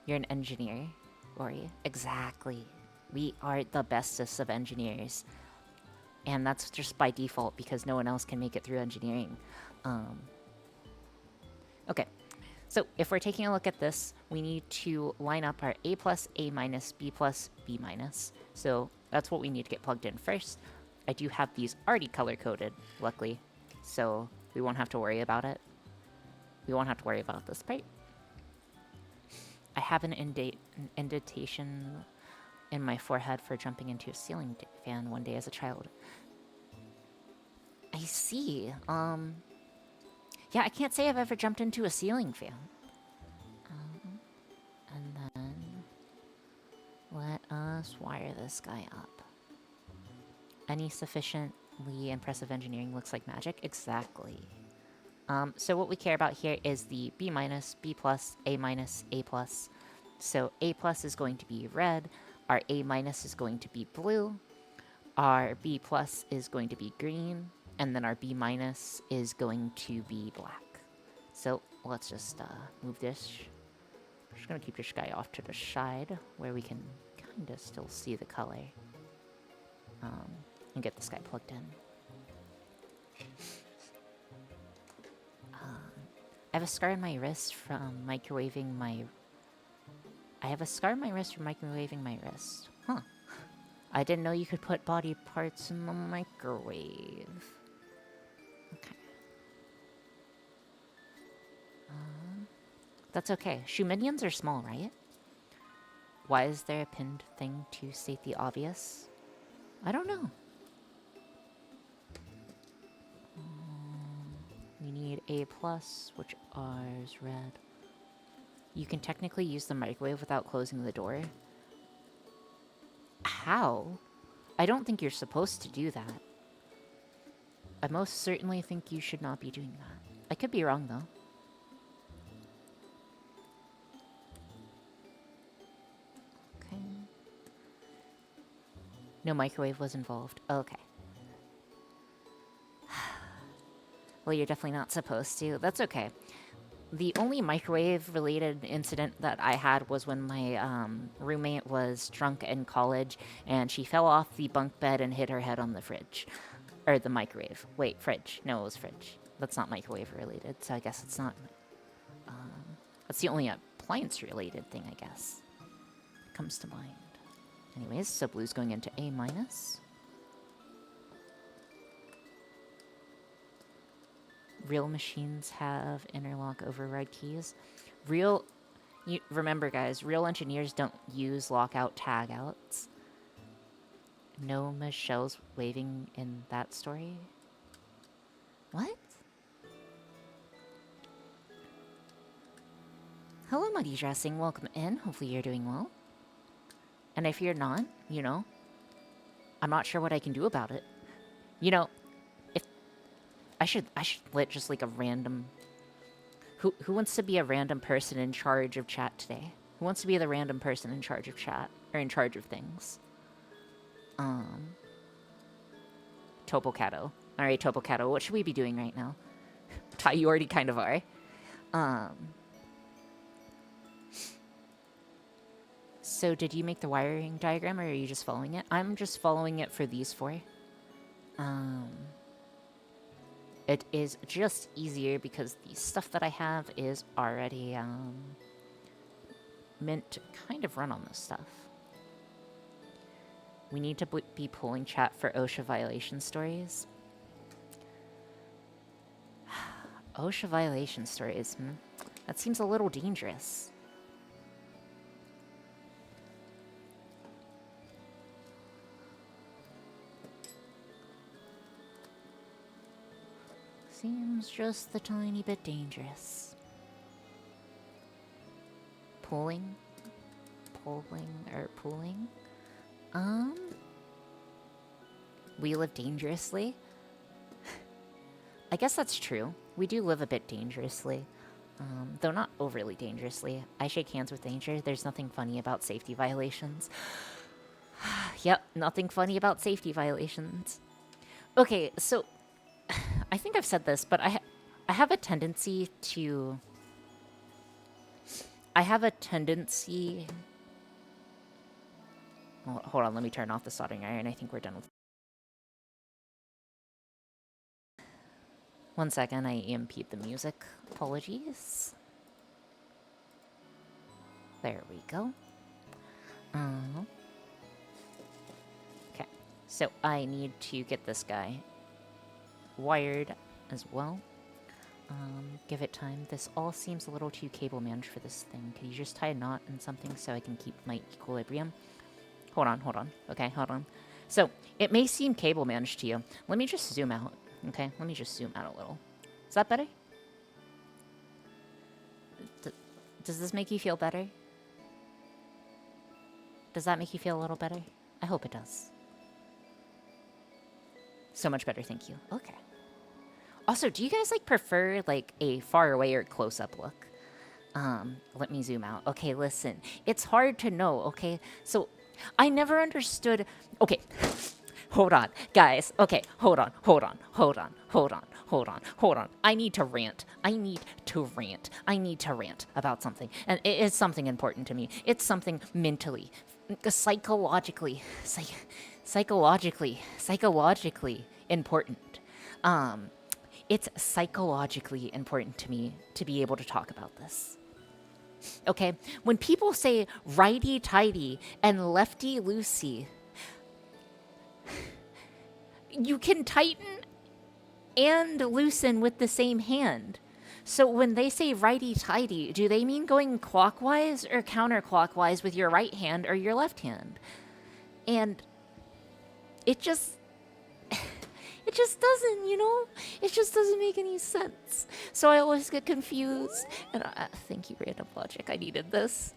You're an engineer, Ori. Exactly. We are the bestest of engineers. And that's just by default because no one else can make it through engineering. Okay. So if we're taking a look at this, we need to line up our A+, A-, B+, B-. So that's what we need to get plugged in first. I do have these already color-coded, luckily, so we won't have to worry about it. We won't have to worry about this part. I have an indentation in my forehead for jumping into a ceiling fan one day as a child. I see. Yeah, I can't say I've ever jumped into a ceiling fan. And then let us wire this guy up. Any sufficiently impressive engineering looks like magic. Exactly. So what we care about here is the B-, B+, A-, A+. So A+ is going to be red. Our A- is going to be blue. Our B+ is going to be green. And then our B- is going to be black. So let's just move this. We're just going to keep this guy off to the side where we can kind of still see the color. And get this guy plugged in. I have a scar on my wrist from microwaving my... I have a scar on my wrist from microwaving my wrist. Huh. I didn't know you could put body parts in the microwave. Okay. That's okay. Shoe minions are small, right? Why is there a pinned thing to state the obvious? I don't know. We need A+, which R is red. You can technically use the microwave without closing the door. How? I don't think you're supposed to do that. I most certainly think you should not be doing that. I could be wrong, though. Okay. No microwave was involved. Okay. Well, you're definitely not supposed to. That's okay. The only microwave-related incident that I had was when my roommate was drunk in college, and she fell off the bunk bed and hit her head on the fridge. Or the microwave. Wait, fridge. No, it was fridge. That's not microwave-related, so I guess it's not... that's the only appliance-related thing, I guess, that comes to mind. Anyways, so blue's going into A-. Real machines have interlock override keys. Remember, guys, real engineers don't use lockout tagouts. No Michelle's waving in that story. What? Hello, Muddy Dressing. Welcome in. Hopefully you're doing well. And if you're not, you know, I'm not sure what I can do about it. You know, if I should let just like a random... Who wants to be a random person in charge of chat today? Who wants to be the random person in charge of chat? Or in charge of things? Topocato. Alright, Topocato, what should we be doing right now? Ty, you already kind of are. So did you make the wiring diagram, or are you just following it? I'm just following it for these four. It is just easier because the stuff that I have is already meant to kind of run on this stuff. We need to be pulling chat for OSHA violation stories. OSHA violation stories, that seems a little dangerous. Seems just the tiny bit dangerous. Pulling? We live dangerously? I guess that's true. We do live a bit dangerously. Though not overly dangerously. I shake hands with danger. There's nothing funny about safety violations. Yep, nothing funny about safety violations. Okay, so... I think I've said this, but I have a tendency to... Oh, hold on, let me turn off the soldering iron. I think we're done with... One second, I EMP'd the music. Apologies. There we go. Okay, so I need to get this guy wired as well. Give it time. This all seems a little too cable managed for this thing. Could you just tie a knot in something so I can keep my equilibrium? Hold on. Okay, hold on. So, it may seem cable managed to you. Let me just zoom out. Okay, let me just zoom out a little. Is that better? Does this make you feel better? Does that make you feel a little better? I hope it does. So much better, thank you. Okay. Also, do you guys, like, prefer, like, a far away or close-up look? Let me zoom out. Okay, listen. It's hard to know, okay? So, I never understood... Okay. Hold on. Guys, okay. Hold on. I need to rant. I need to rant about something. And it is something important to me. It's something mentally, psychologically, important. It's psychologically important to me to be able to talk about this. Okay? When people say righty-tighty and lefty-loosey, you can tighten and loosen with the same hand. So when they say righty-tighty, do they mean going clockwise or counterclockwise with your right hand or your left hand? And it just doesn't, it just doesn't make any sense. So I always get confused. And thank you, Random Logic. I needed this.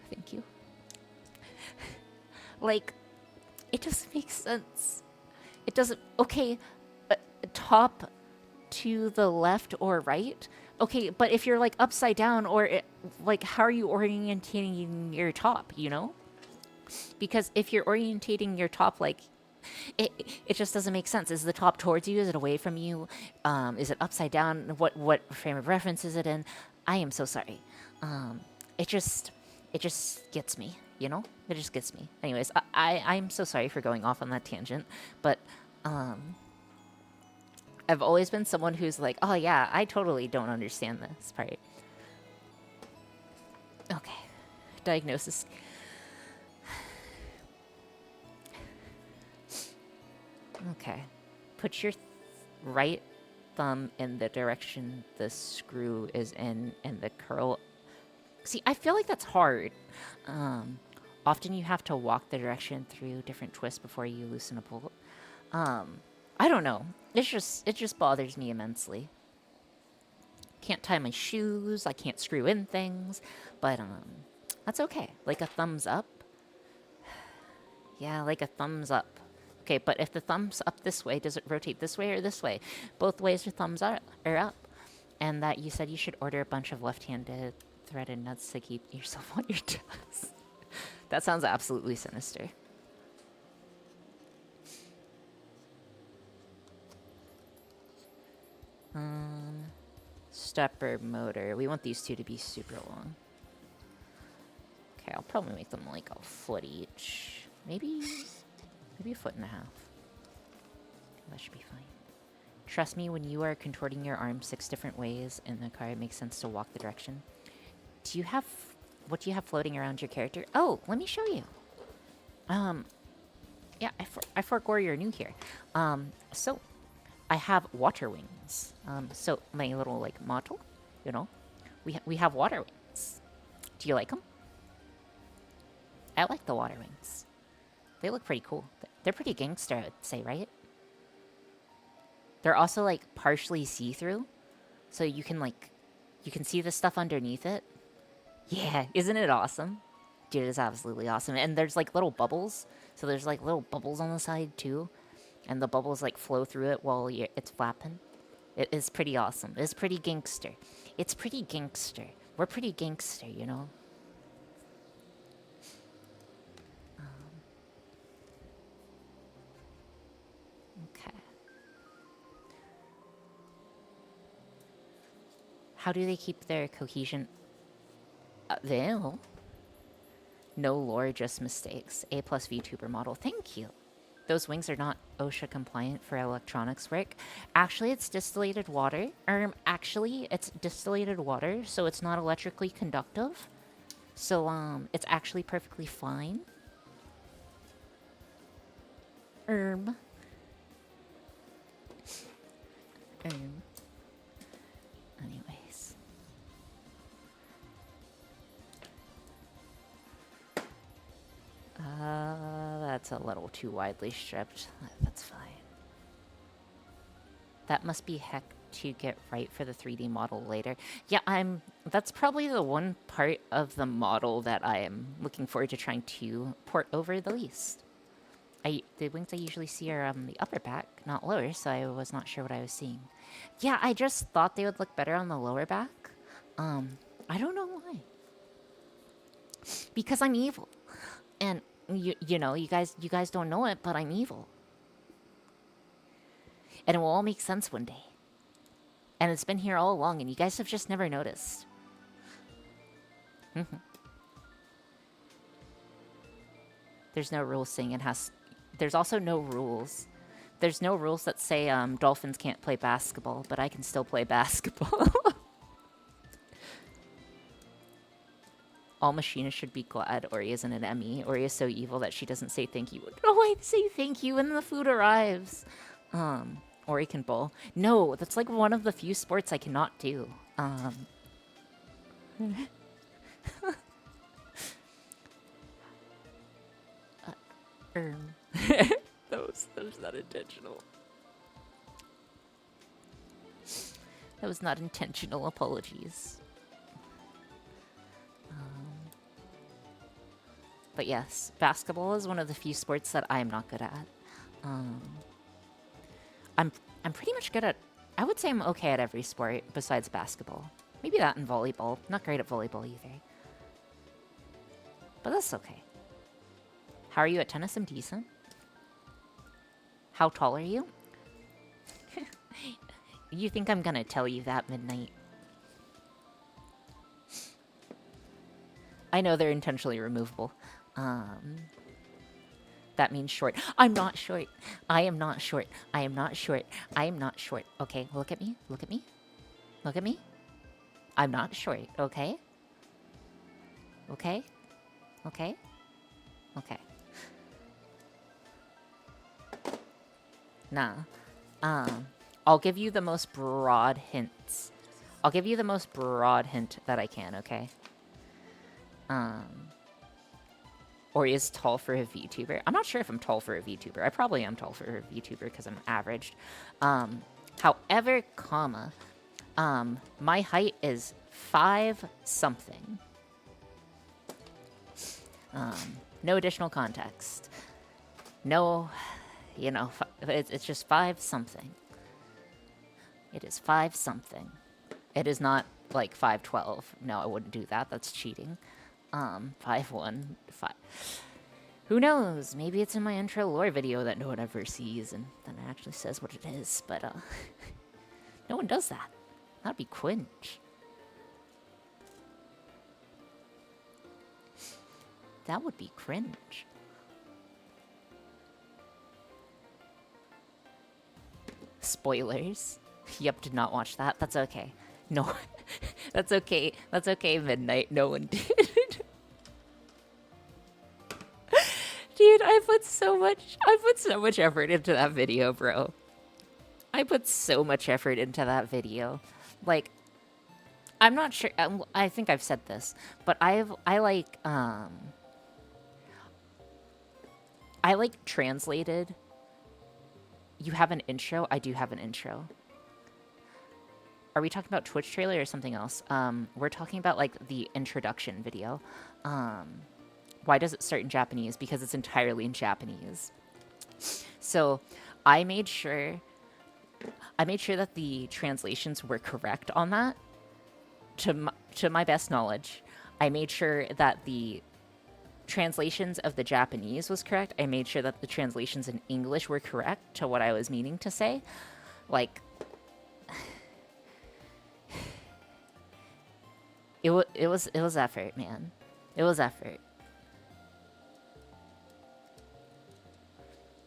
Thank you. Like, it doesn't make sense. It doesn't. Okay, top to the left or right. Okay, but if you're like upside down like, how are you orientating your top, Because if you're orientating your top, like, it just doesn't make sense. Is the top towards you? Is it away from you? Is it upside down? What frame of reference is it in? I am so sorry. It just gets me, It just gets me. Anyways, I'm so sorry for going off on that tangent, but I've always been someone who's like, oh yeah, I totally don't understand this part. Okay, diagnosis. Okay. Put your right thumb in the direction the screw is in and the curl. See, I feel like that's hard. Often you have to walk the direction through different twists before you loosen a bolt. I don't know. It just bothers me immensely. Can't tie my shoes. I can't screw in things. But that's okay. Like a thumbs up. Yeah, like a thumbs up. Okay, but if the thumb's up this way, does it rotate this way or this way? Both ways your thumbs are up. And that you said you should order a bunch of left-handed threaded nuts to keep yourself on your toes. That sounds absolutely sinister. Stepper motor. We want these two to be super long. Okay, I'll probably make them like a foot each. Maybe a foot and a half. That should be fine. Trust me, when you are contorting your arm 6 different ways in the car, it makes sense to walk the direction. What do you have floating around your character? Oh, let me show you. Yeah, I forgot you're new here. So, I have water wings. So my little, like, model, we have water wings. Do you like them? I like the water wings. They look pretty cool. They're pretty gangster, I'd say, right? They're also, like, partially see-through. So you can see the stuff underneath it. Yeah, isn't it awesome? Dude, it's absolutely awesome. And there's, like, little bubbles. So there's, like, little bubbles on the side, too. And the bubbles, like, flow through it while it's flapping. It is pretty awesome. It's pretty gangster. It's pretty gangster. We're pretty gangster, Okay. How do they keep their cohesion? They'll. No lore, just mistakes. A+ VTuber model. Thank you. Those wings are not OSHA compliant for electronics work. Actually, it's distillated water. Actually, it's distillated water, so it's not electrically conductive. So, it's actually perfectly fine. Anyways. That's a little too widely stripped. That's fine. That must be heck to get right for the 3D model later. Yeah, that's probably the one part of the model that I am looking forward to trying to port over the least. The wings I usually see are on the upper back, not lower, so I was not sure what I was seeing. Yeah, I just thought they would look better on the lower back. I don't know why. Because I'm evil. And you guys don't know it, but I'm evil. And it will all make sense one day. And it's been here all along, and you guys have just never noticed. There's no rules saying it has... There's also no rules there's no rules that say dolphins can't play basketball, but I can still play basketball. All machinists should be glad Ori isn't an Emmy. Ori is so evil that she doesn't say thank you. No, I say thank you when the food arrives. Ori can bowl. No, that's like one of the few sports I cannot do. That was not intentional. That was not intentional. Apologies. But yes, basketball is one of the few sports that I'm not good at. I'm pretty much good at. I would say I'm okay at every sport besides basketball. Maybe that and volleyball. Not great at volleyball either. But that's okay. How are you at tennis? I'm decent. How tall are you? You think I'm gonna tell you that, Midnight? I know they're intentionally removable. That means short. I'm not short. I am not short. I am not short. I am not short. Okay, look at me. Look at me. Look at me. I'm not short, okay? Okay? Okay? Okay. Nah. I'll give you the most broad hints. I'll give you the most broad hint that I can, okay? Ori is tall for a VTuber. I'm not sure if I'm tall for a VTuber. I probably am tall for a VTuber because I'm averaged. However, comma, my height is 5 something. No additional context. No, you know, it's just 5 something. It is 5 something. It is not like 5'12". No, I wouldn't do that. That's cheating. 5'1", 5. Who knows? Maybe it's in my intro lore video that no one ever sees, and then it actually says what it is. But no one does that. That'd be cringe. That would be cringe. Spoilers. Yep, did not watch that. That's okay. No, that's okay. That's okay, Midnight. No one did. Dude, I put so much effort into that video, bro. I put so much effort into that video. Like, I'm not sure. I think I've said this, but I like translated. You have an intro. I do have an intro. Are we talking about Twitch trailer or something else? We're talking about like the introduction video. Why does it start in Japanese? Because it's entirely in Japanese. So I made sure that the translations were correct on that. To my best knowledge, I made sure that the translations of the Japanese was correct. I made sure that the translations in English were correct to what I was meaning to say. Like, it was effort, man. It was effort.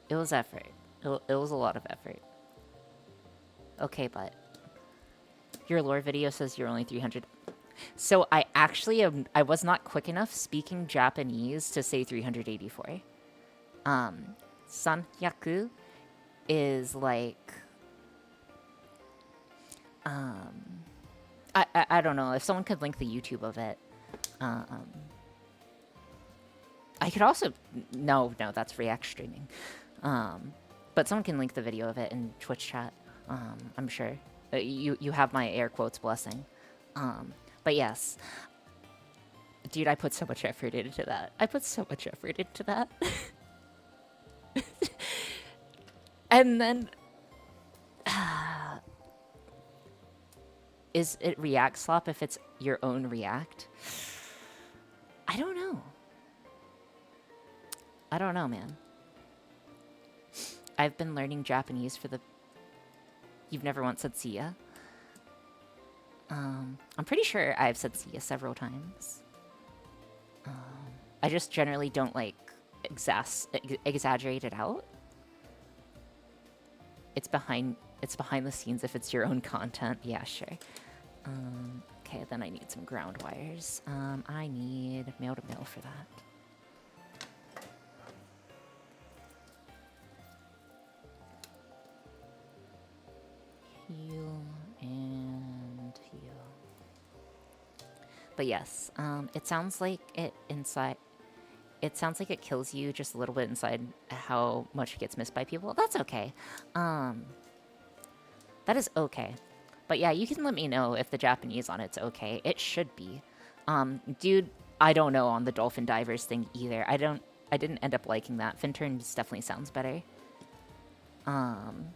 It was effort. It was a lot of effort. Okay, but your lore video says you're only 300. So I actually I was not quick enough speaking Japanese to say 384. Sanyaku is like I don't know if someone could link the YouTube of it. I could also no that's React streaming. But someone can link the video of it in Twitch chat. I'm sure you have my air quotes blessing. But yes, dude, I put so much effort into that. And then is it React slop if it's your own React? I don't know, man. I've been learning Japanese for the... You've never once said see ya? I'm pretty sure I've said see ya several times. I just generally don't, like, exaggerate it out. it's behind the scenes if it's your own content. Yeah, sure. Okay, then I need some ground wires. I need male to male for that. Heal and heal. But yes, it sounds like it inside. It sounds like it kills you just a little bit inside how much it gets missed by people. That's okay. That is okay. But yeah, you can let me know if the Japanese on it's okay. It should be. Dude, I don't know on the dolphin divers thing either. I didn't end up liking that. Fin turns definitely sounds better. Man,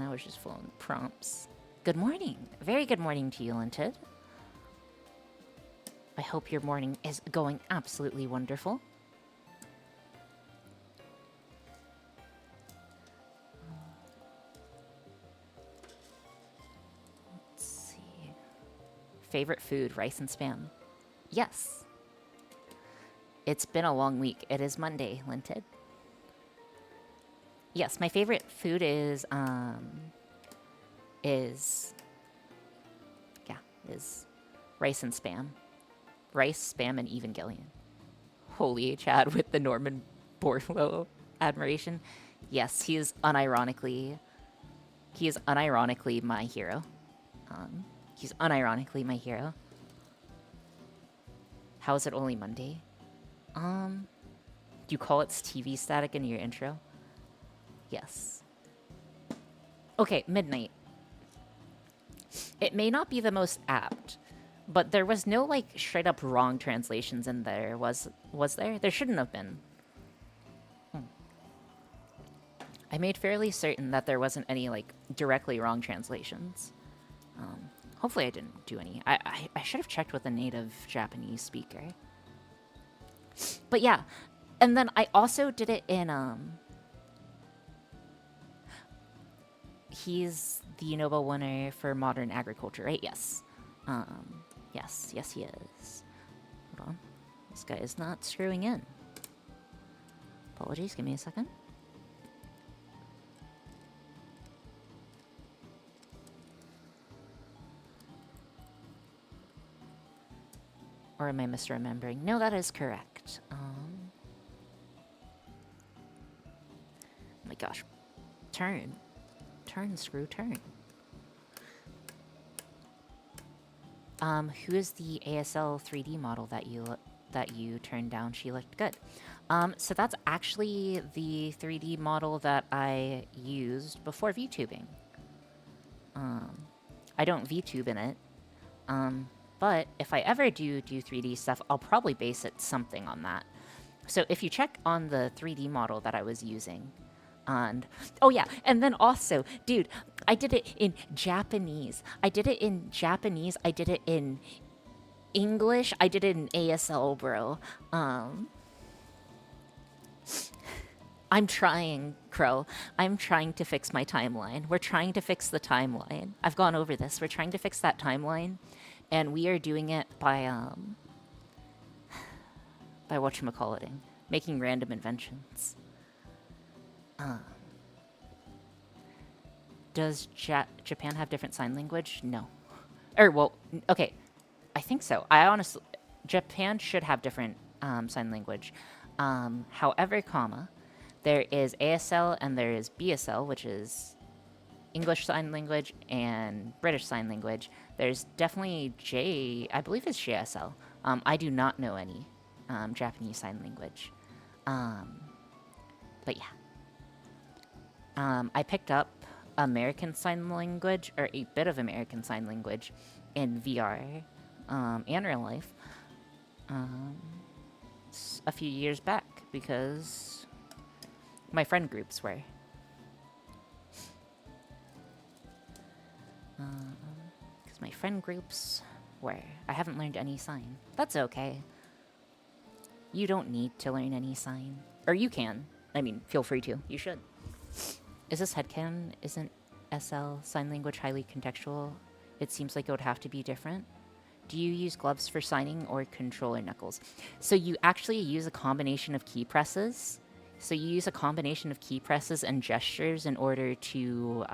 I was just full of prompts. Good morning. Very good morning to you, Linted. I hope your morning is going absolutely wonderful. Let's see. Favorite food, rice and spam. Yes. It's been a long week. It is Monday, Linted. Yes, my favorite food is rice and spam. Rice, spam, and Evangelion. Holy Chad with the Norman Borlaug admiration. Yes, he is unironically my hero. He's unironically my hero. How is it only Monday? Do you call it TV static in your intro? Yes. Okay, midnight. It may not be the most apt, but there was no, like, straight-up wrong translations in there, was there? There shouldn't have been. I made fairly certain that there wasn't any, like, directly wrong translations. Hopefully I didn't do any. I should have checked with a native Japanese speaker. But yeah, and then I also did it in, he's the Nobel winner for modern agriculture, right? Yes. Yes, he is. Hold on. This guy is not screwing in. Apologies, give me a second. Or am I misremembering? No, that is correct. Oh my gosh. Turn. Turn, screw, turn. Who is the ASL 3D model that you turned down? She looked good. So that's actually the 3D model that I used before VTubing. I don't VTube in it. But if I ever do 3D stuff, I'll probably base it something on that. So if you check on the 3D model that I was using, and oh yeah, and then also, dude, I did it in Japanese. I did it in English. I did it in ASL, bro. I'm trying, Crow. I'm trying to fix my timeline. We're trying to fix the timeline. I've gone over this. We're trying to fix that timeline, and we are doing it by whatchamacalliting, making random inventions. Does Japan have different sign language? No. Well, okay. I think so. Japan should have different sign language. However, there is ASL and there is BSL, which is English Sign Language and British Sign Language. There's definitely I believe it's JSL. I do not know any Japanese Sign Language. But yeah. I picked up American Sign Language, or a bit of American Sign Language, in VR and real life a few years back because my friend groups were. Because my friend groups were. I haven't learned any sign. That's okay. You don't need to learn any sign. Or you can. I mean, feel free to. You should. Is this headcanon? Isn't SL sign language highly contextual? It seems like it would have to be different. Do you use gloves for signing or controller knuckles? So you actually use a combination of key presses So you use a combination of key presses and gestures in order to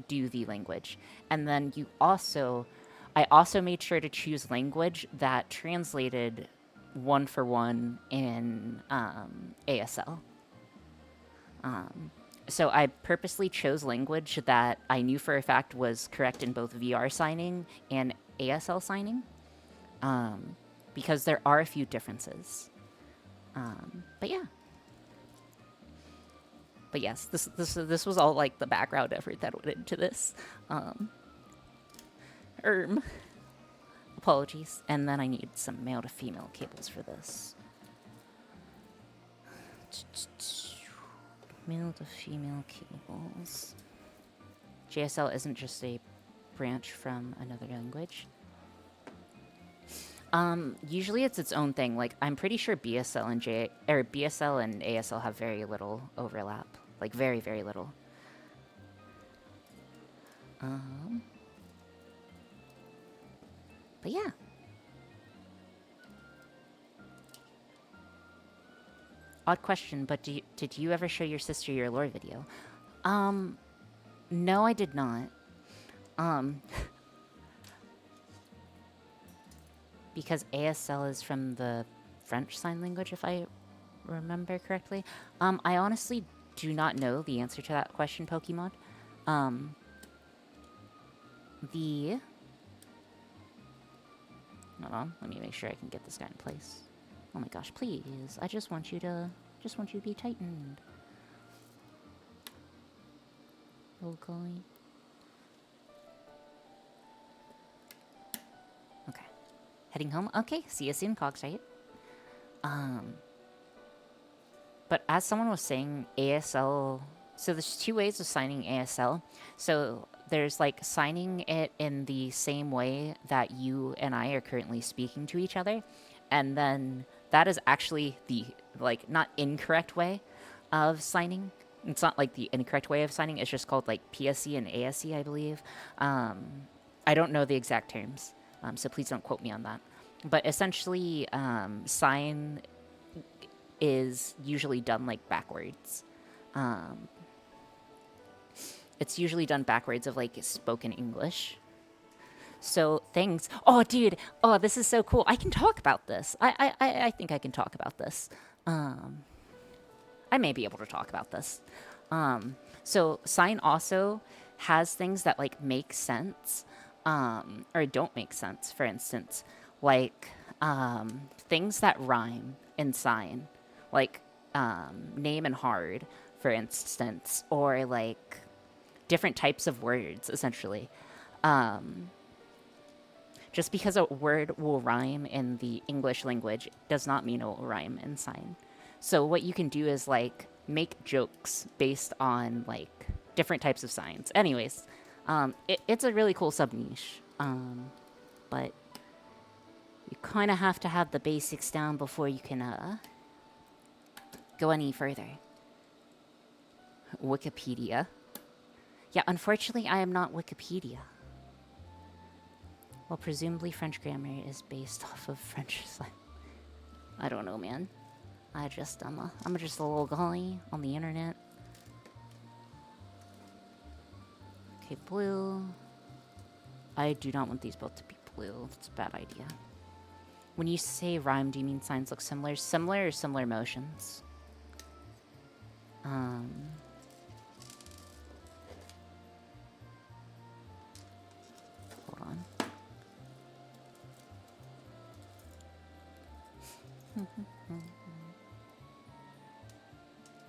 do the language. And then I also made sure to choose language that translated one for one in ASL. So I purposely chose language that I knew for a fact was correct in both VR signing and ASL signing, because there are a few differences. But yeah. But yes, this was all like the background effort that went into this. Apologies. And then I need some male to female cables for this. Male to female cables. JSL isn't just a branch from another language. Usually it's its own thing. Like, I'm pretty sure BSL and BSL and ASL have very little overlap. Like, very, very little. But yeah. Odd question, but did you ever show your sister your lore video? No, I did not. Because ASL is from the French Sign Language, if I remember correctly. I honestly do not know the answer to that question, Pokemon. Hold on, let me make sure I can get this guy in place. Oh my gosh, please. I just want you to be tightened. Oh golly. Okay. Heading home? Okay, see you soon, Cogsright. But as someone was saying, ASL... So there's two ways of signing ASL. So there's, like, signing it in the same way that you and I are currently speaking to each other. And then that is actually the, like, not incorrect way of signing. It's not, like, the incorrect way of signing. It's just called, like, PSE and ASE, I believe. I don't know the exact terms, so please don't quote me on that. But essentially, sign is usually done, like, backwards. It's usually done backwards of, like, spoken English. So things... Oh, dude! Oh, this is so cool. I can talk about this. I think I can talk about this. I may be able to talk about this. So sign also has things that, like, make sense, or don't make sense, for instance. Like, things that rhyme in sign. Like, name and hard, for instance. Or, like, different types of words, essentially. Just because a word will rhyme in the English language does not mean it will rhyme in sign. So what you can do is, like, make jokes based on, like, different types of signs. Anyways, it's a really cool sub-niche. But you kind of have to have the basics down before you can go any further. Wikipedia. Yeah, unfortunately, I am not Wikipedia. Well, presumably French grammar is based off of French sign. I don't know, man. I'm just a little guy on the internet. Okay, blue. I do not want these both to be blue. That's a bad idea. When you say rhyme, do you mean signs look similar? Similar or similar motions? Hold on.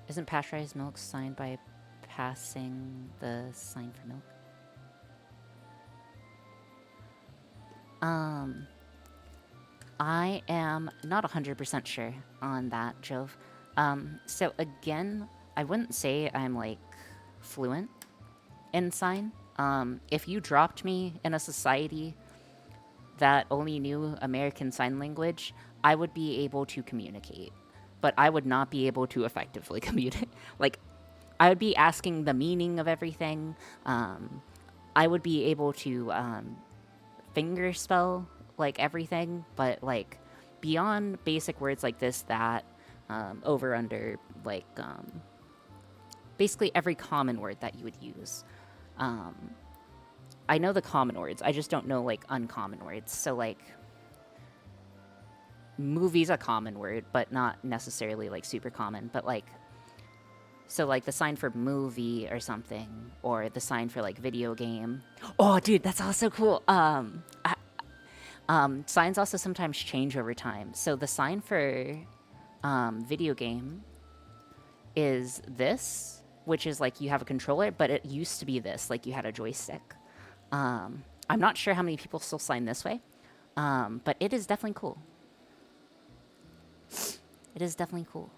Isn't pasteurized milk signed by passing the sign for milk? I am not 100% sure on that, Jove. So again, I wouldn't say I'm, like, fluent in sign. If you dropped me in a society that only knew American Sign Language, I would be able to communicate. But I would not be able to effectively communicate. Like, I would be asking the meaning of everything. I would be able to finger spell, like, everything. But, like, beyond basic words like this, that, over, under, like, basically every common word that you would use. I know the common words, I just don't know, like, uncommon words. So, like, movie's a common word, but not necessarily, like, super common. But, like, so, like, the sign for movie or something, or the sign for, like, video game. Oh, dude, that's also cool. Signs also sometimes change over time. So the sign for video game is this, which is like you have a controller, but it used to be this, like you had a joystick. I'm not sure how many people still sign this way, but it is definitely cool. It is definitely cool.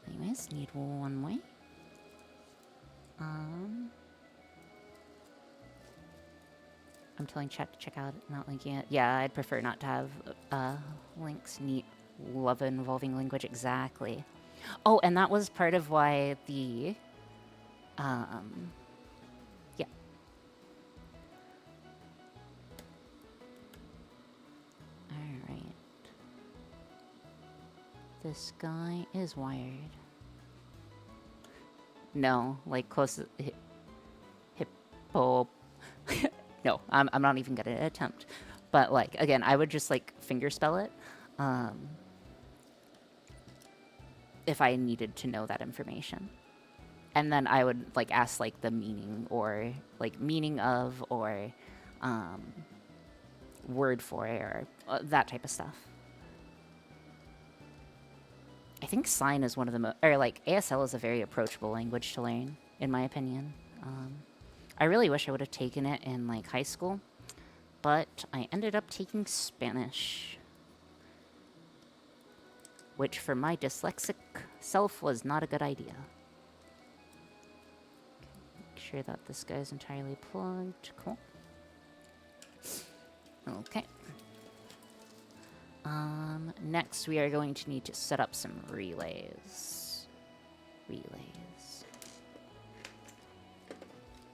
Anyways, need one way. I'm telling chat to check out, not linking it. Yeah, I'd prefer not to have links. Neat. Love involving language, exactly. Oh, and that was part of why the... yeah. Alright. This guy is wired. No, like close... Hippo... No, I'm not even gonna attempt. But, like, again, I would just, like, fingerspell it. If I needed to know that information. And then I would, like, ask, like, the meaning or, like, meaning of or word for it or that type of stuff. I think sign is one of the or, like, ASL is a very approachable language to learn, in my opinion. I really wish I would have taken it in, like, high school, but I ended up taking Spanish, which for my dyslexic self was not a good idea. Make sure that this guy's entirely plugged. Cool. Okay. Next we are going to need to set up some relays. Relays.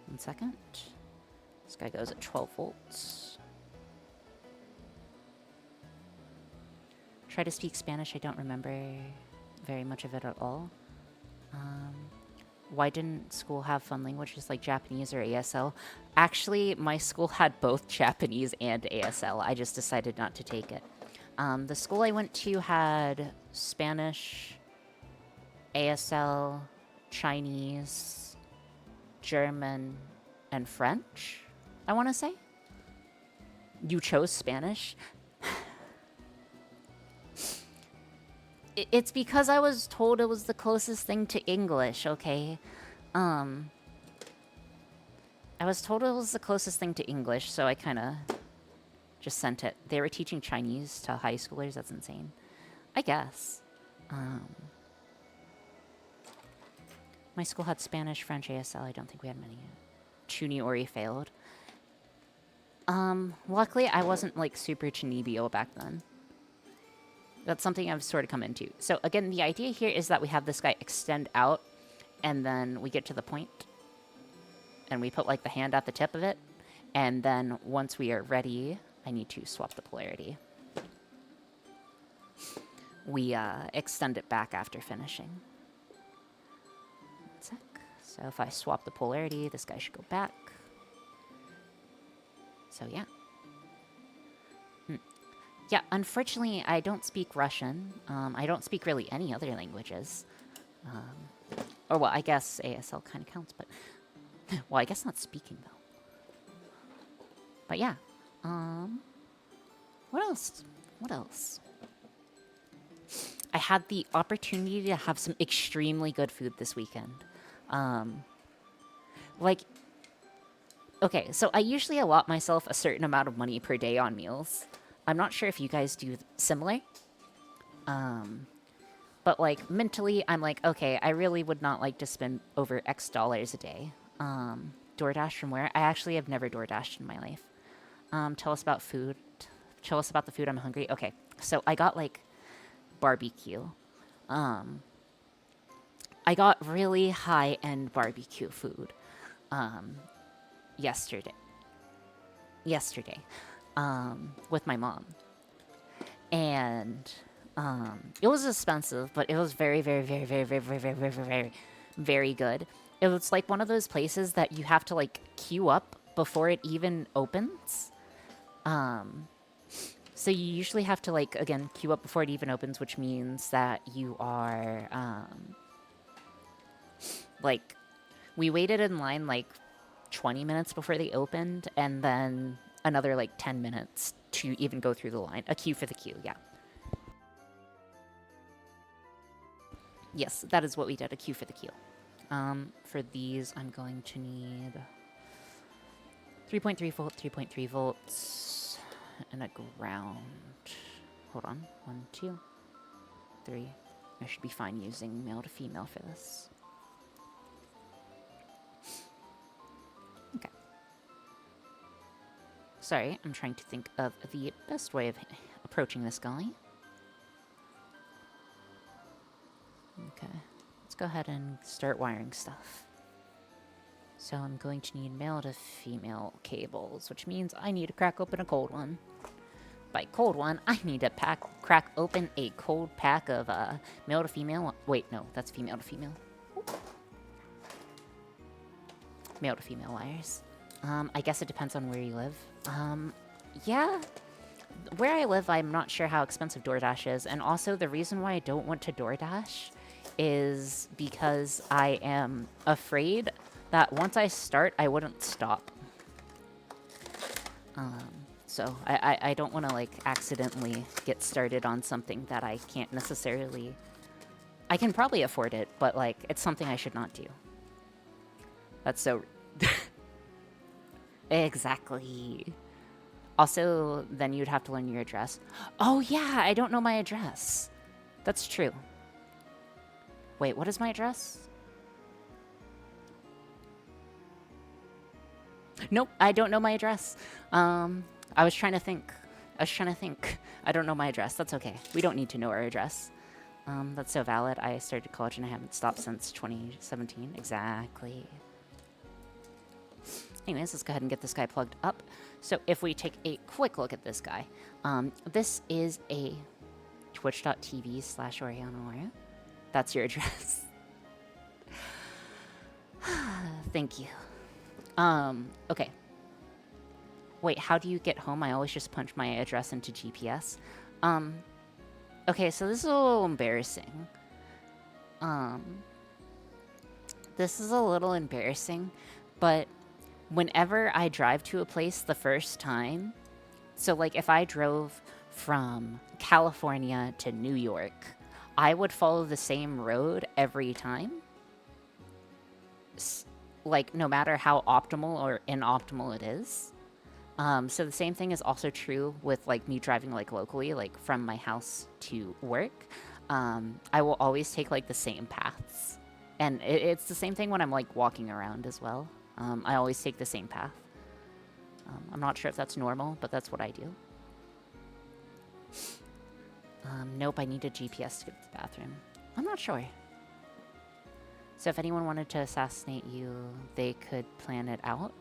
1 second. This guy goes at 12 volts. Try to speak Spanish. I don't remember very much of it at all. Why didn't school have fun languages like Japanese or ASL? Actually, my school had both Japanese and ASL. I just decided not to take it. The school I went to had Spanish, ASL, Chinese, German, and French, I want to say. You chose Spanish? It's because I was told it was the closest thing to English, okay? I was told it was the closest thing to English, so I kind of just sent it. They were teaching Chinese to high schoolers. That's insane. I guess. My school had Spanish, French, ASL. I don't think we had many. Chuniori failed. Luckily, I wasn't, like, super Chinibio back then. That's something I've sort of come into. So, again, the idea here is that we have this guy extend out, and then we get to the point, and we put, like, the hand at the tip of it, and then once we are ready, I need to swap the polarity. We extend it back after finishing. 1 sec. So if I swap the polarity, this guy should go back. So, yeah. Yeah, unfortunately, I don't speak Russian. I don't speak really any other languages. Or, well, I guess ASL kind of counts, but... well, I guess not speaking, though. But, yeah. What else? What else? I had the opportunity to have some extremely good food this weekend. Like... Okay, so I usually allot myself a certain amount of money per day on meals. I'm not sure if you guys do similar. But, like, mentally, I'm like, okay, I really would not like to spend over X dollars a day. DoorDash from where? I actually have never DoorDashed in my life. Tell us about food. Tell us about the food. I'm hungry. Okay, so I got, like, barbecue. I got really high-end barbecue food yesterday. With my mom. And It was expensive, but it was very, very, very, very, very, very, very, very, very, very, very good. It was like one of those places that you have to like queue up before it even opens. So you usually have to like again queue up before it even opens, which means that you are like we waited in line like 20 minutes before they opened, and then another like 10 minutes to even go through the line. A queue for the queue, yeah. Yes, that is what we did, a queue for the queue. For these, I'm going to need 3.3 volt, 3.3 volts, and a ground. Hold on, 1, 2, 3. I should be fine using male to female for this. Okay. Sorry, I'm trying to think of the best way of approaching this guy. Okay, let's go ahead and start wiring stuff. So I'm going to need male to female cables, which means I need to crack open a cold one. By cold one, I need to crack open a cold pack of male to female. Wait, no, that's female to female. Male to female wires. I guess it depends on where you live. Yeah. Where I live, I'm not sure how expensive DoorDash is. And also, the reason why I don't want to DoorDash is because I am afraid that once I start, I wouldn't stop. So I don't want to, like, accidentally get started on something that I can't necessarily... I can probably afford it, but, like, it's something I should not do. That's so... Exactly. Also, then you'd have to learn your address. Oh, yeah, I don't know my address. That's true. Wait, what is my address? Nope, I don't know my address. I was trying to think. I don't know my address. That's okay. We don't need to know our address. That's so valid. I started college and I haven't stopped since 2017. Exactly. Anyways, let's go ahead and get this guy plugged up. So if we take a quick look at this guy, this is a twitch.tv/Oriana. That's your address. Thank you. Okay. Wait, how do you get home? I always just punch my address into GPS. Okay, so this is a little embarrassing. This is a little embarrassing, but whenever I drive to a place the first time, so like if I drove from California to New York, I would follow the same road every time. Like no matter how optimal or inoptimal it is. So the same thing is also true with like me driving like locally, like from my house to work. I will always take like the same paths. And it's the same thing when I'm like walking around as well. I always take the same path. I'm not sure if that's normal, but that's what I do. Nope, I need a GPS to get to the bathroom. I'm not sure. So if anyone wanted to assassinate you, they could plan it out.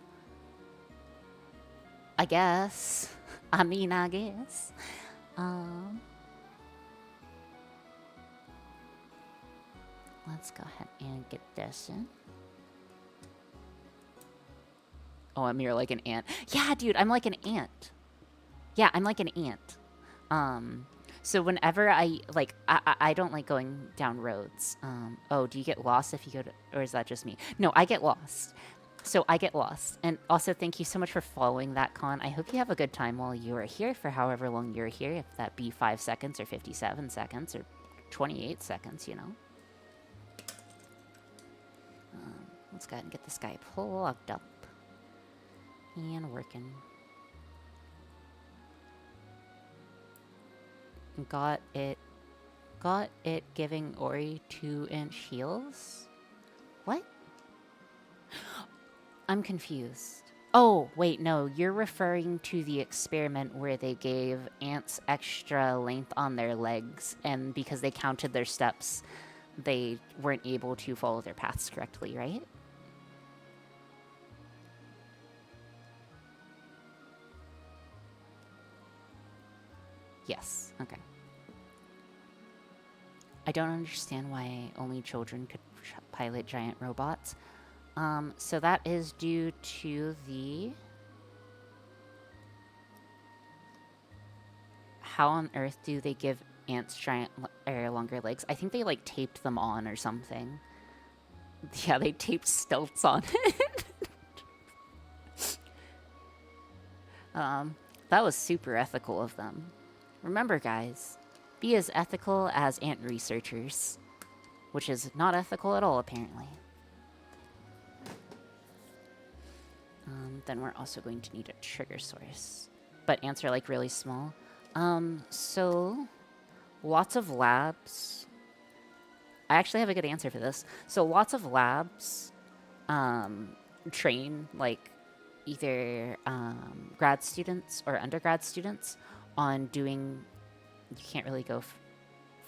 I guess. I mean, I guess. Let's go ahead and get this in. Oh, I'm here like an ant. Yeah, dude, I'm like an ant. Yeah, I'm like an ant. So whenever I don't like going down roads. Oh, do you get lost if you go to, or is that just me? No, I get lost. So I get lost. And also thank you so much for following that con. I hope you have a good time while you are here for however long you're here, if that be 5 seconds or 57 seconds or 28 seconds, you know. Let's go ahead and get this guy plugged up and working. Got it giving Ori 2-inch heals? What? I'm confused. Oh, wait, no. You're referring to the experiment where they gave ants extra length on their legs, and because they counted their steps, they weren't able to follow their paths correctly, right? Yes. Okay. I don't understand why only children could pilot giant robots. So that is due to the... How on earth do they give ants giant or longer legs? I think they like taped them on or something. Yeah, they taped stilts on it. That was super ethical of them. Remember, guys, be as ethical as ant researchers, which is not ethical at all, apparently. Then we're also going to need a trigger source. But ants are like really small. So lots of labs. I actually have a good answer for this. So lots of labs train like either grad students or undergrad students on doing... You can't really go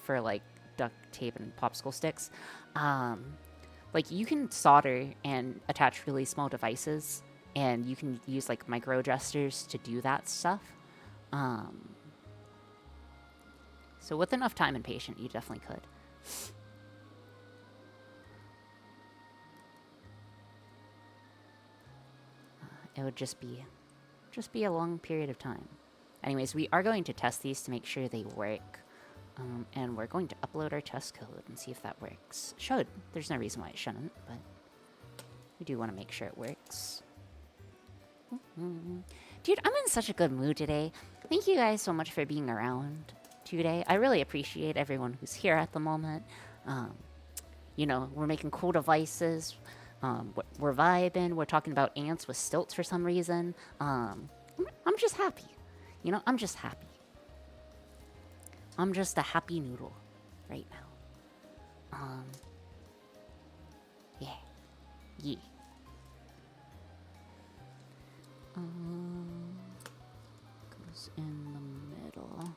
for like duct tape and popsicle sticks. Like you can solder and attach really small devices, and you can use like micro adjusters to do that stuff. So with enough time and patience, you definitely could. It would just be a long period of time. Anyways, we are going to test these to make sure they work. And we're going to upload our test code and see if that works. Should. There's no reason why it shouldn't, but we do want to make sure it works. Dude, I'm in such a good mood today. Thank you guys so much for being around today. I really appreciate everyone who's here at the moment. You know, we're making cool devices. We're vibing. We're talking about ants with stilts for some reason. I'm just happy. You know, I'm just happy. I'm just a happy noodle right now. Yeah. Yeah. Goes in the middle.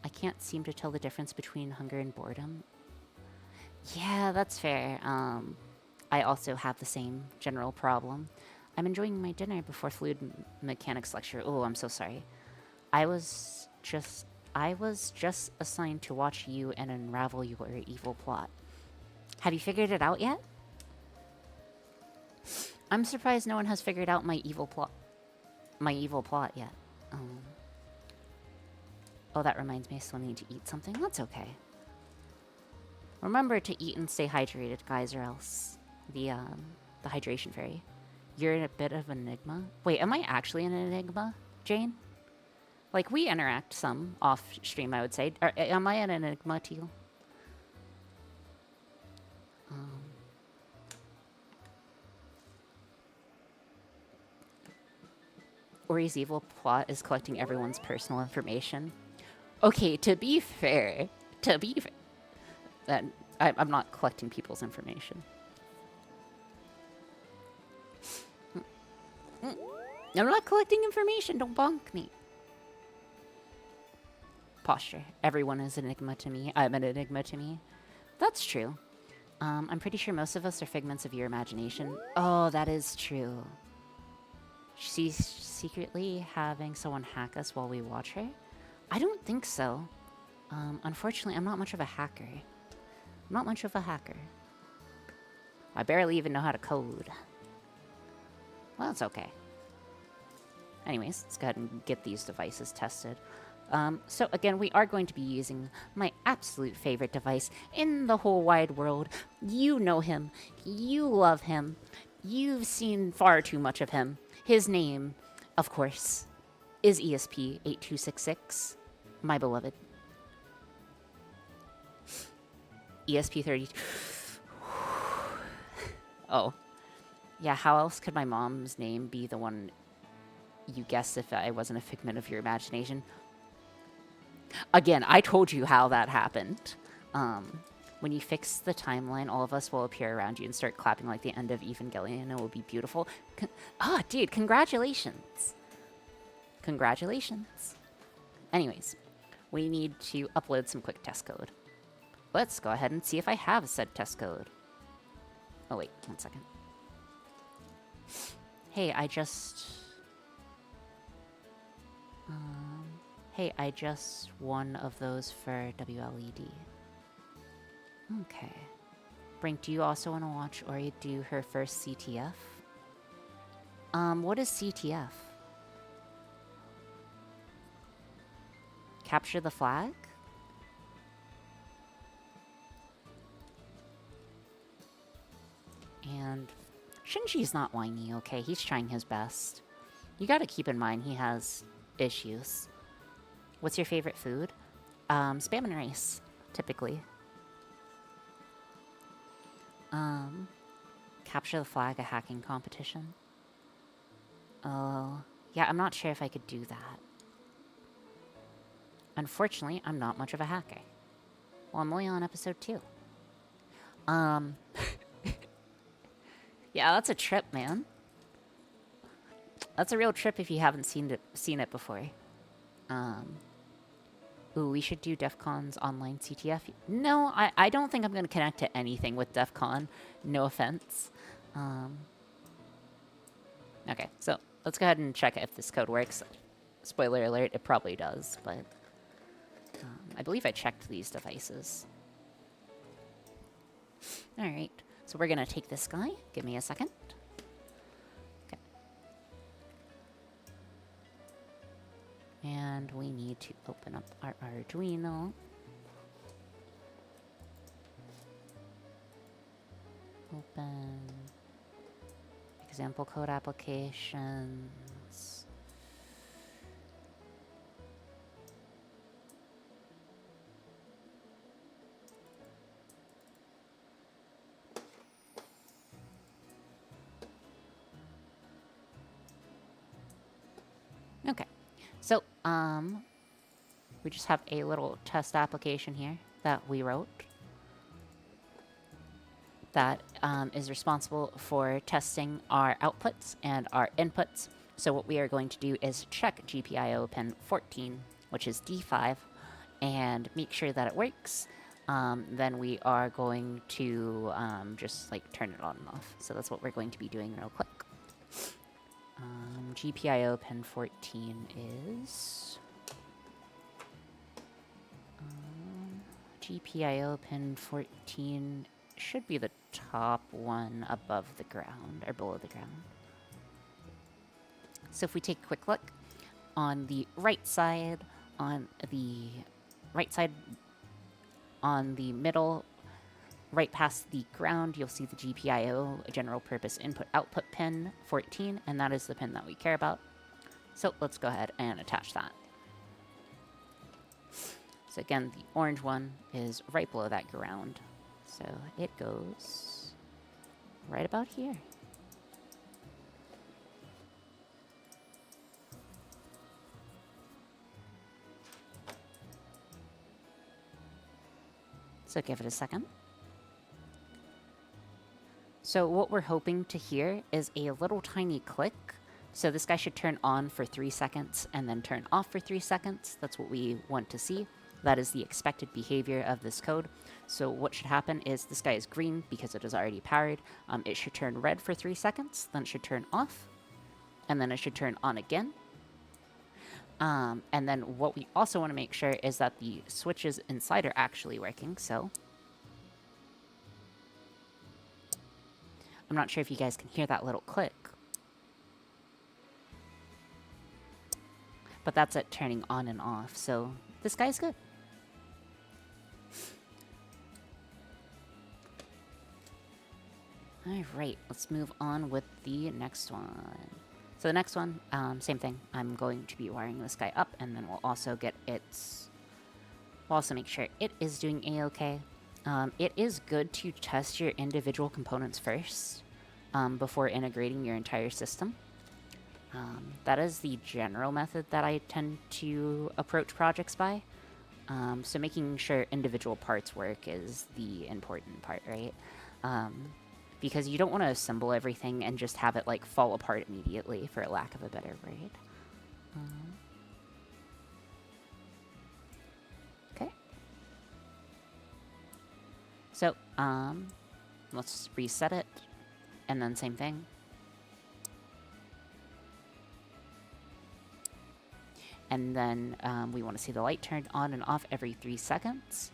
I can't seem to tell the difference between hunger and boredom. Yeah, that's fair. I also have the same general problem. I'm enjoying my dinner before fluid mechanics lecture. Oh, I'm so sorry. I was just assigned to watch you and unravel your evil plot. Have you figured it out yet? I'm surprised no one has figured out my evil plot yet. Oh, that reminds me, I still need to eat something. That's okay. Remember to eat and stay hydrated, guys, or else the hydration fairy. You're in a bit of an enigma. Wait, am I actually an enigma, Jane? Like, we interact some off stream, I would say. Am I an enigma to you? Ori's evil plot is collecting everyone's personal information. Okay, to be fair, that I'm not collecting people's information. I'm not collecting information, don't bonk me. Posture. Everyone is an enigma to me. I'm an enigma to me. That's true. I'm pretty sure most of us are figments of your imagination. Oh, that is true. She's secretly having someone hack us while we watch her? I don't think so. Unfortunately, I'm not much of a hacker. I barely even know how to code. Well, it's okay. Anyways, let's go ahead and get these devices tested. So again, we are going to be using my absolute favorite device in the whole wide world. You know him. You love him. You've seen far too much of him. His name, of course, is ESP8266, my beloved. ESP32. Oh. Yeah, how else could my mom's name be the one you guessed if I wasn't a figment of your imagination? Again, I told you how that happened. When you fix the timeline, all of us will appear around you and start clapping like the end of Evangelion. It will be beautiful. Dude, congratulations. Congratulations. Anyways, we need to upload some quick test code. Let's go ahead and see if I have said test code. Oh, wait, 1 second. Hey, Hey, I just one of those for WLED. Okay. Brink, do you also want to watch Ori do her first CTF? What is CTF? Capture the flag? And Shinji's not whiny, okay? He's trying his best. You gotta keep in mind he has issues. What's your favorite food? Spam and rice, typically. Capture the flag, a hacking competition. Oh, yeah, I'm not sure if I could do that. Unfortunately, I'm not much of a hacker. Well, I'm only on episode 2. Yeah, that's a trip, man. That's a real trip if you haven't seen it before. Ooh, we should do DEF CON's online CTF. No, I don't think I'm going to connect to anything with DEF CON. No offense. Okay, so let's go ahead and check if this code works. Spoiler alert, it probably does, but I believe I checked these devices. Alright, so we're going to take this guy. Give me a second. Okay. And we need to open up our Arduino. Open example code applications. Okay, so we just have a little test application here that we wrote that is responsible for testing our outputs and our inputs. So what we are going to do is check GPIO pin 14, which is D5, and make sure that it works. Then we are going to just like turn it on and off. So that's what we're going to be doing real quick. GPIO pin 14 is... GPIO pin 14 should be the top one above the ground, or below the ground. So if we take a quick look, on the right side, on the middle, right past the ground, you'll see the GPIO, general purpose input output pin 14, and that is the pin that we care about. So let's go ahead and attach that. So again, the orange one is right below that ground. So it goes right about here. So give it a second. So what we're hoping to hear is a little tiny click. So this guy should turn on for 3 seconds and then turn off for 3 seconds. That's what we want to see. That is the expected behavior of this code. So what should happen is this guy is green because it is already powered. It should turn red for 3 seconds, then it should turn off, and then it should turn on again. And then what we also want to make sure is that the switches inside are actually working, so... I'm not sure if you guys can hear that little click. But that's it turning on and off, so this guy's good. Alright, let's move on with the next one. So the next one, same thing. I'm going to be wiring this guy up, and then we'll also get its... We'll also make sure it is doing A-OK. It is good to test your individual components first, before integrating your entire system. That is the general method that I tend to approach projects by. So making sure individual parts work is the important part, right? Because you don't want to assemble everything and just have it like fall apart immediately, for lack of a better word. Okay. So, let's reset it, and then same thing. And then we want to see the light turned on and off every 3 seconds.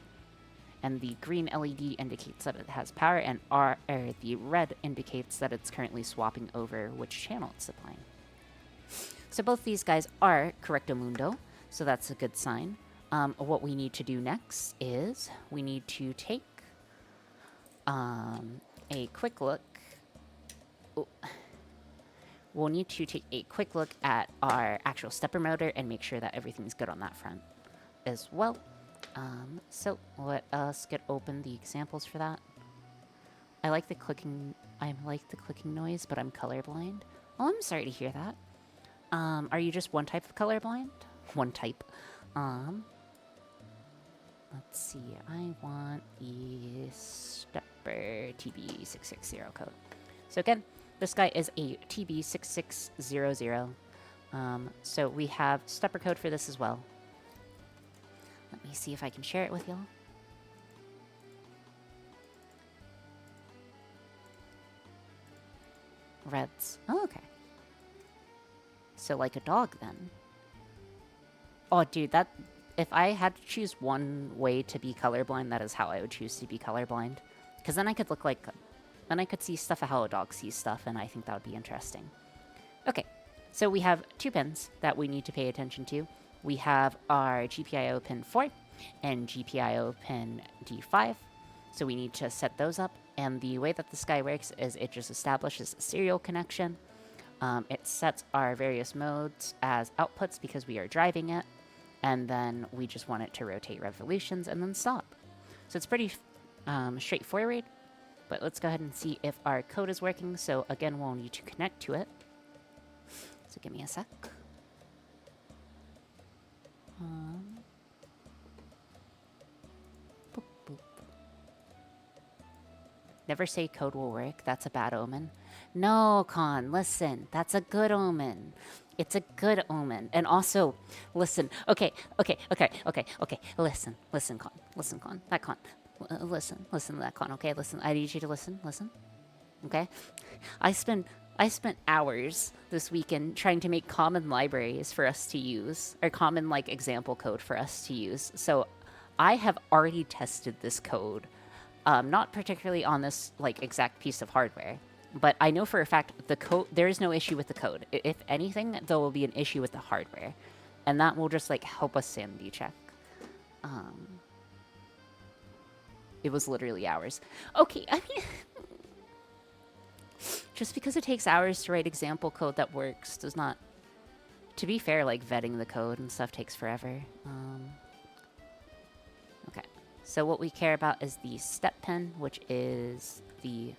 And the green LED indicates that it has power, and the red indicates that it's currently swapping over which channel it's supplying. So both these guys are correctamundo, so that's a good sign. What we need to do next is we need to take a quick look. Oh. We'll need to take a quick look at our actual stepper motor and make sure that everything's good on that front as well. So let us get open the examples for that. I like the clicking noise, but I'm colorblind. Oh, I'm sorry to hear that. Are you just one type of colorblind? One type. Let's see. I want the stepper TB660 code. So again, this guy is a TB6600. So we have stepper code for this as well. Let me see if I can share it with y'all. Reds. Oh, okay. So like a dog then. Oh, dude, that... If I had to choose one way to be colorblind, that is how I would choose to be colorblind. Because then I could look like... Then I could see stuff how a dog sees stuff, and I think that would be interesting. Okay, so we have 2 pins that we need to pay attention to. We have our GPIO pin 4 and GPIO pin D5. So we need to set those up. And the way that this guy works is it just establishes a serial connection. It sets our various modes as outputs because we are driving it. And then we just want it to rotate revolutions and then stop. So it's pretty straightforward. But let's go ahead and see if our code is working. So again, we'll need to connect to it. So give me a sec. Boop, boop. Never say code will work. That's a bad omen. No, Con, listen. That's a good omen. It's a good omen. And also, listen. Okay. Listen, Con. Listen, Con. That Con. Listen to that, Con. Okay, listen. I need you to listen. Okay? I spent hours this weekend trying to make common libraries for us to use, or common, like, example code for us to use. So I have already tested this code. Not particularly on this, like, exact piece of hardware. But I know for a fact there is no issue with the code. If anything, there will be an issue with the hardware. And that will just, like, help us sanity check. It was literally hours. Okay, I mean... just because it takes hours to write example code that works does not... To be fair, like, vetting the code and stuff takes forever. Okay. So what we care about is the step pin, which is the...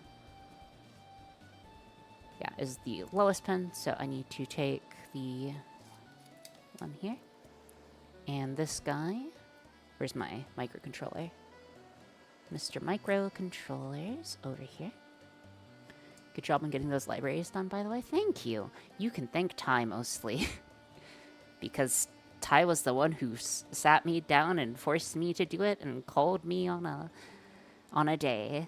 Yeah, is the lowest pin. So I need to take the one here. And this guy... Where's my microcontroller? Mr. Microcontrollers over here. Good job on getting those libraries done, by the way. Thank you. You can thank Ty mostly. Because Ty was the one who sat me down and forced me to do it and called me on a day.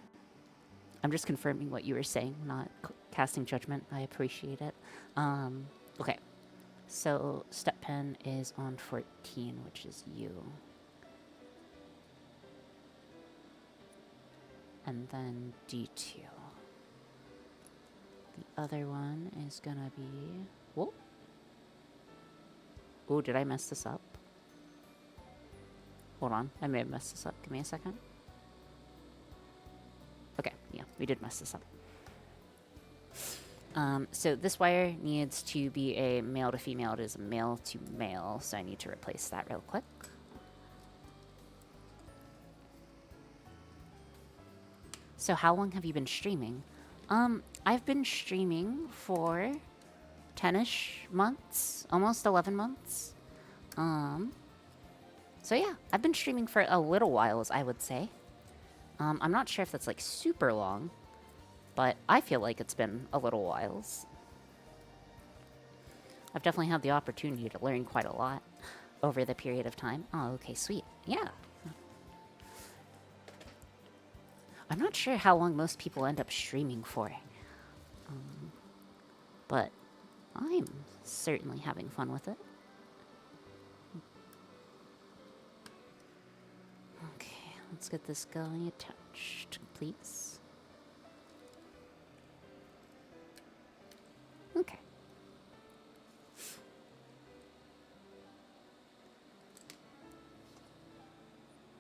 I'm just confirming what you were saying, not casting judgment. I appreciate it. Okay. So step pin is on 14, which is you. And then D2. The other one is gonna be... Whoa. Oh, did I mess this up? Hold on. I may have messed this up. Give me a second. Okay, yeah, we did mess this up. So this wire needs to be a male to female. It is a male to male, so I need to replace that real quick. So how long have you been streaming? I've been streaming for 10-ish months, almost 11 months. So yeah, I've been streaming for a little while, I would say. I'm not sure if that's like super long, but I feel like it's been a little whiles. I've definitely had the opportunity to learn quite a lot over the period of time. Oh, okay, sweet. Yeah. I'm not sure how long most people end up streaming for. But I'm certainly having fun with it. Let's get this guy attached, please. Okay.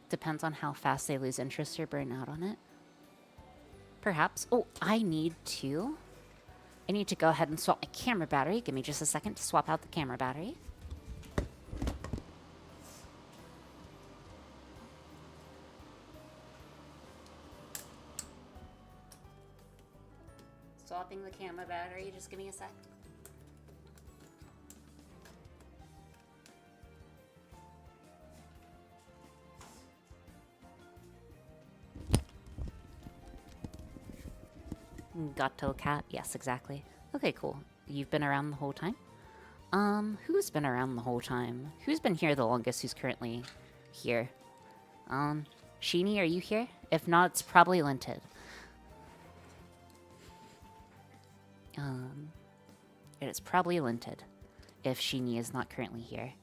Depends on how fast they lose interest or burn out on it. Perhaps. Oh, I need to go ahead and swap my camera battery. Give me just a second to swap out the camera battery. Swapping the camera battery. Just give me a sec. Gato cat. Yes, exactly. Okay, cool. You've been around the whole time? Who's been around the whole time? Who's been here the longest who's currently here? Sheeny, are you here? If not, it's probably Linted. It is probably Linted if Sheeny is not currently here.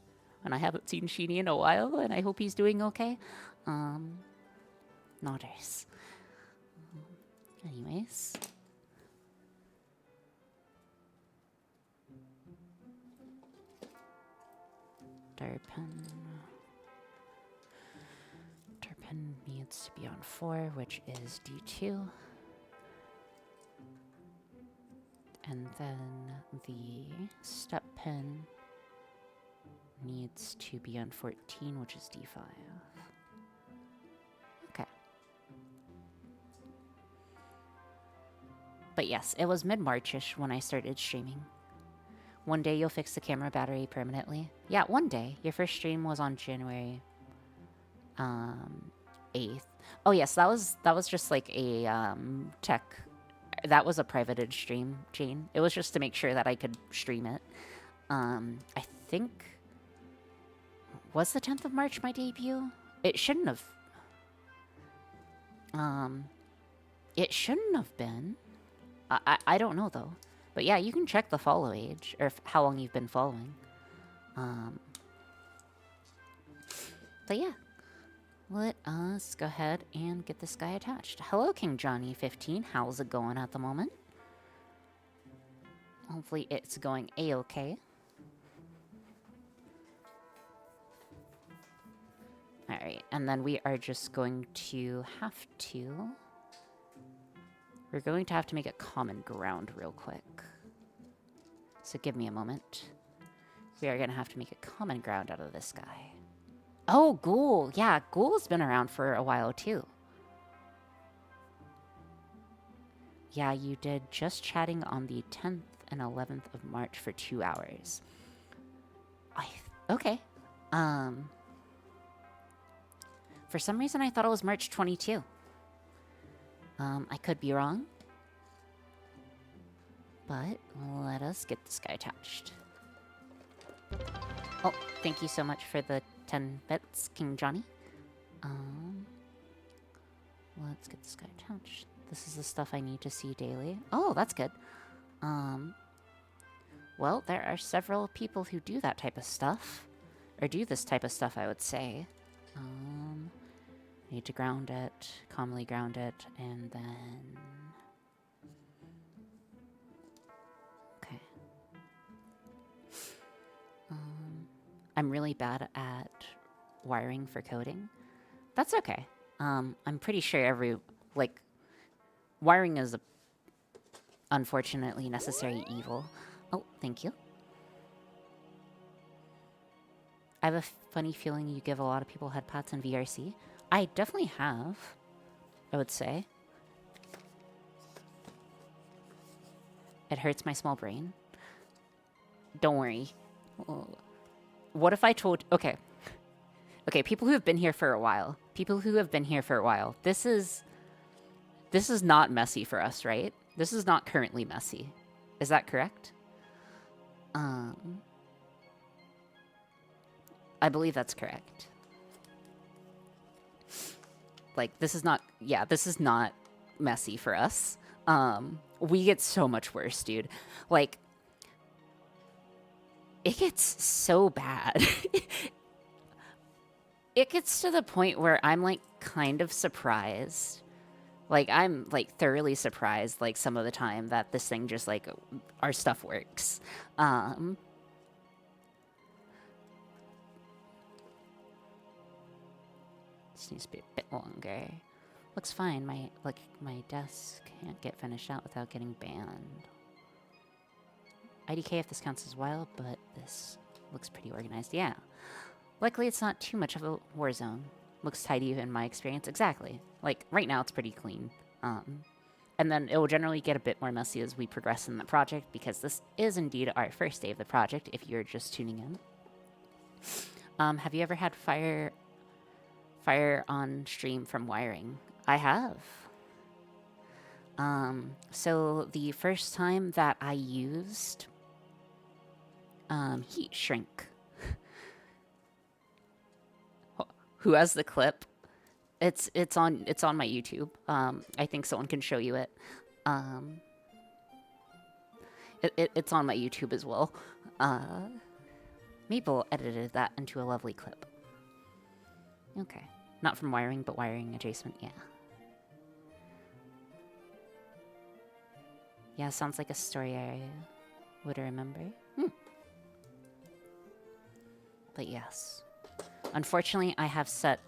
And I haven't seen Sheeny in a while, and I hope he's doing okay. Nodders. Anyways. Darpen needs to be on 4, which is D2. And then the step pin needs to be on 14, which is D5. Okay. But yes, it was mid-March-ish when I started streaming. One day you'll fix the camera battery permanently. Yeah, one day. Your first stream was on January 8th. Oh yes, that was just like a tech. That was a privated stream, Jane. It was just to make sure that I could stream it. I think was the 10th of March my debut? It shouldn't have. It shouldn't have been. I don't know though. But yeah, you can check the follow age, or how long you've been following. But yeah, let us go ahead and get this guy attached. Hello, King Johnny 15. How's it going at the moment? Hopefully it's going a-okay. Alright, and then we are just going to have to... We're going to have to make a common ground real quick. So give me a moment. We are going to have to make a common ground out of this guy. Oh, Ghoul. Yeah, Ghoul's been around for a while, too. Yeah, you did just chatting on the 10th and 11th of March for 2 hours. Okay. For some reason, I thought it was March 22. I could be wrong. But let us get this guy attached. Oh, thank you so much for the 10 bits, King Johnny. Let's get this guy attached. This is the stuff I need to see daily. Oh, that's good. Well, there are several people who do that type of stuff. Or do this type of stuff, I would say. Need to ground it, calmly ground it, and then... Okay. I'm really bad at wiring for coding. That's okay. I'm pretty sure wiring is a unfortunately necessary evil. Oh, thank you. I have a funny feeling you give a lot of people headpats in VRC. I definitely have, I would say. It hurts my small brain. Don't worry. What if I told... Okay. Okay, people who have been here for a while. This is not messy for us, right? This is not currently messy. Is that correct? I believe that's correct. Like, this is not... Yeah, this is not messy for us. We get so much worse, dude. Like, it gets so bad. It gets to the point where I'm like kind of surprised. Like I'm like thoroughly surprised like some of the time that this thing just like our stuff works. Um this needs to be a bit longer. Looks fine. My desk can't get finished out without getting banned. IDK if this counts as wild, but this looks pretty organized. Yeah. Luckily, it's not too much of a war zone. Looks tidy in my experience. Exactly. Like, right now, it's pretty clean. And then it will generally get a bit more messy as we progress in the project, because this is indeed our first day of the project, if you're just tuning in. Have you ever had fire on stream from wiring? I have. So the first time that I used heat shrink. Who has the clip? It's on my YouTube. I think someone can show you it. It's on my YouTube as well. Mabel edited that into a lovely clip. Okay. Not from wiring, but wiring adjacent, yeah. Yeah, sounds like a story I would remember. But yes. Unfortunately, I have set...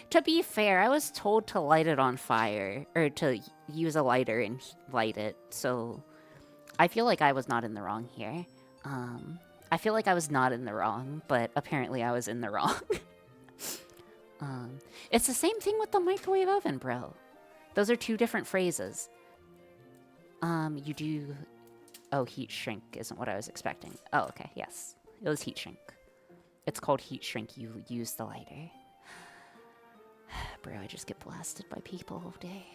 To be fair, I was told to light it on fire, or to use a lighter and light it, so I feel like I was not in the wrong here. I feel like I was not in the wrong, but apparently I was in the wrong. It's the same thing with the microwave oven, bro. Those are two different phrases. You do... Oh, heat shrink isn't what I was expecting. Oh, okay, yes. It was heat shrink. It's called heat shrink. You use the lighter. Bro, I just get blasted by people all day.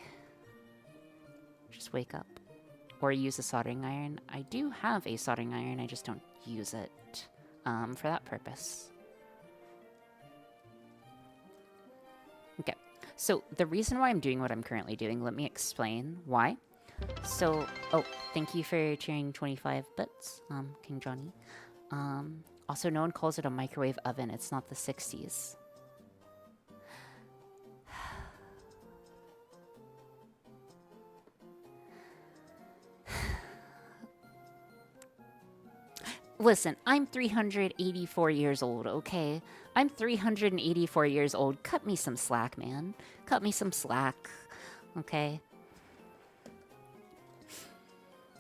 Just wake up. Or use a soldering iron. I do have a soldering iron, I just don't use it for that purpose. Okay, so the reason why I'm doing what I'm currently doing, let me explain why. So, oh, thank you for cheering 25 bits, King Johnny. Also, no one calls it a microwave oven, it's not the 60s. Listen, I'm 384 years old, okay? I'm 384 years old. Cut me some slack, man. Cut me some slack, okay?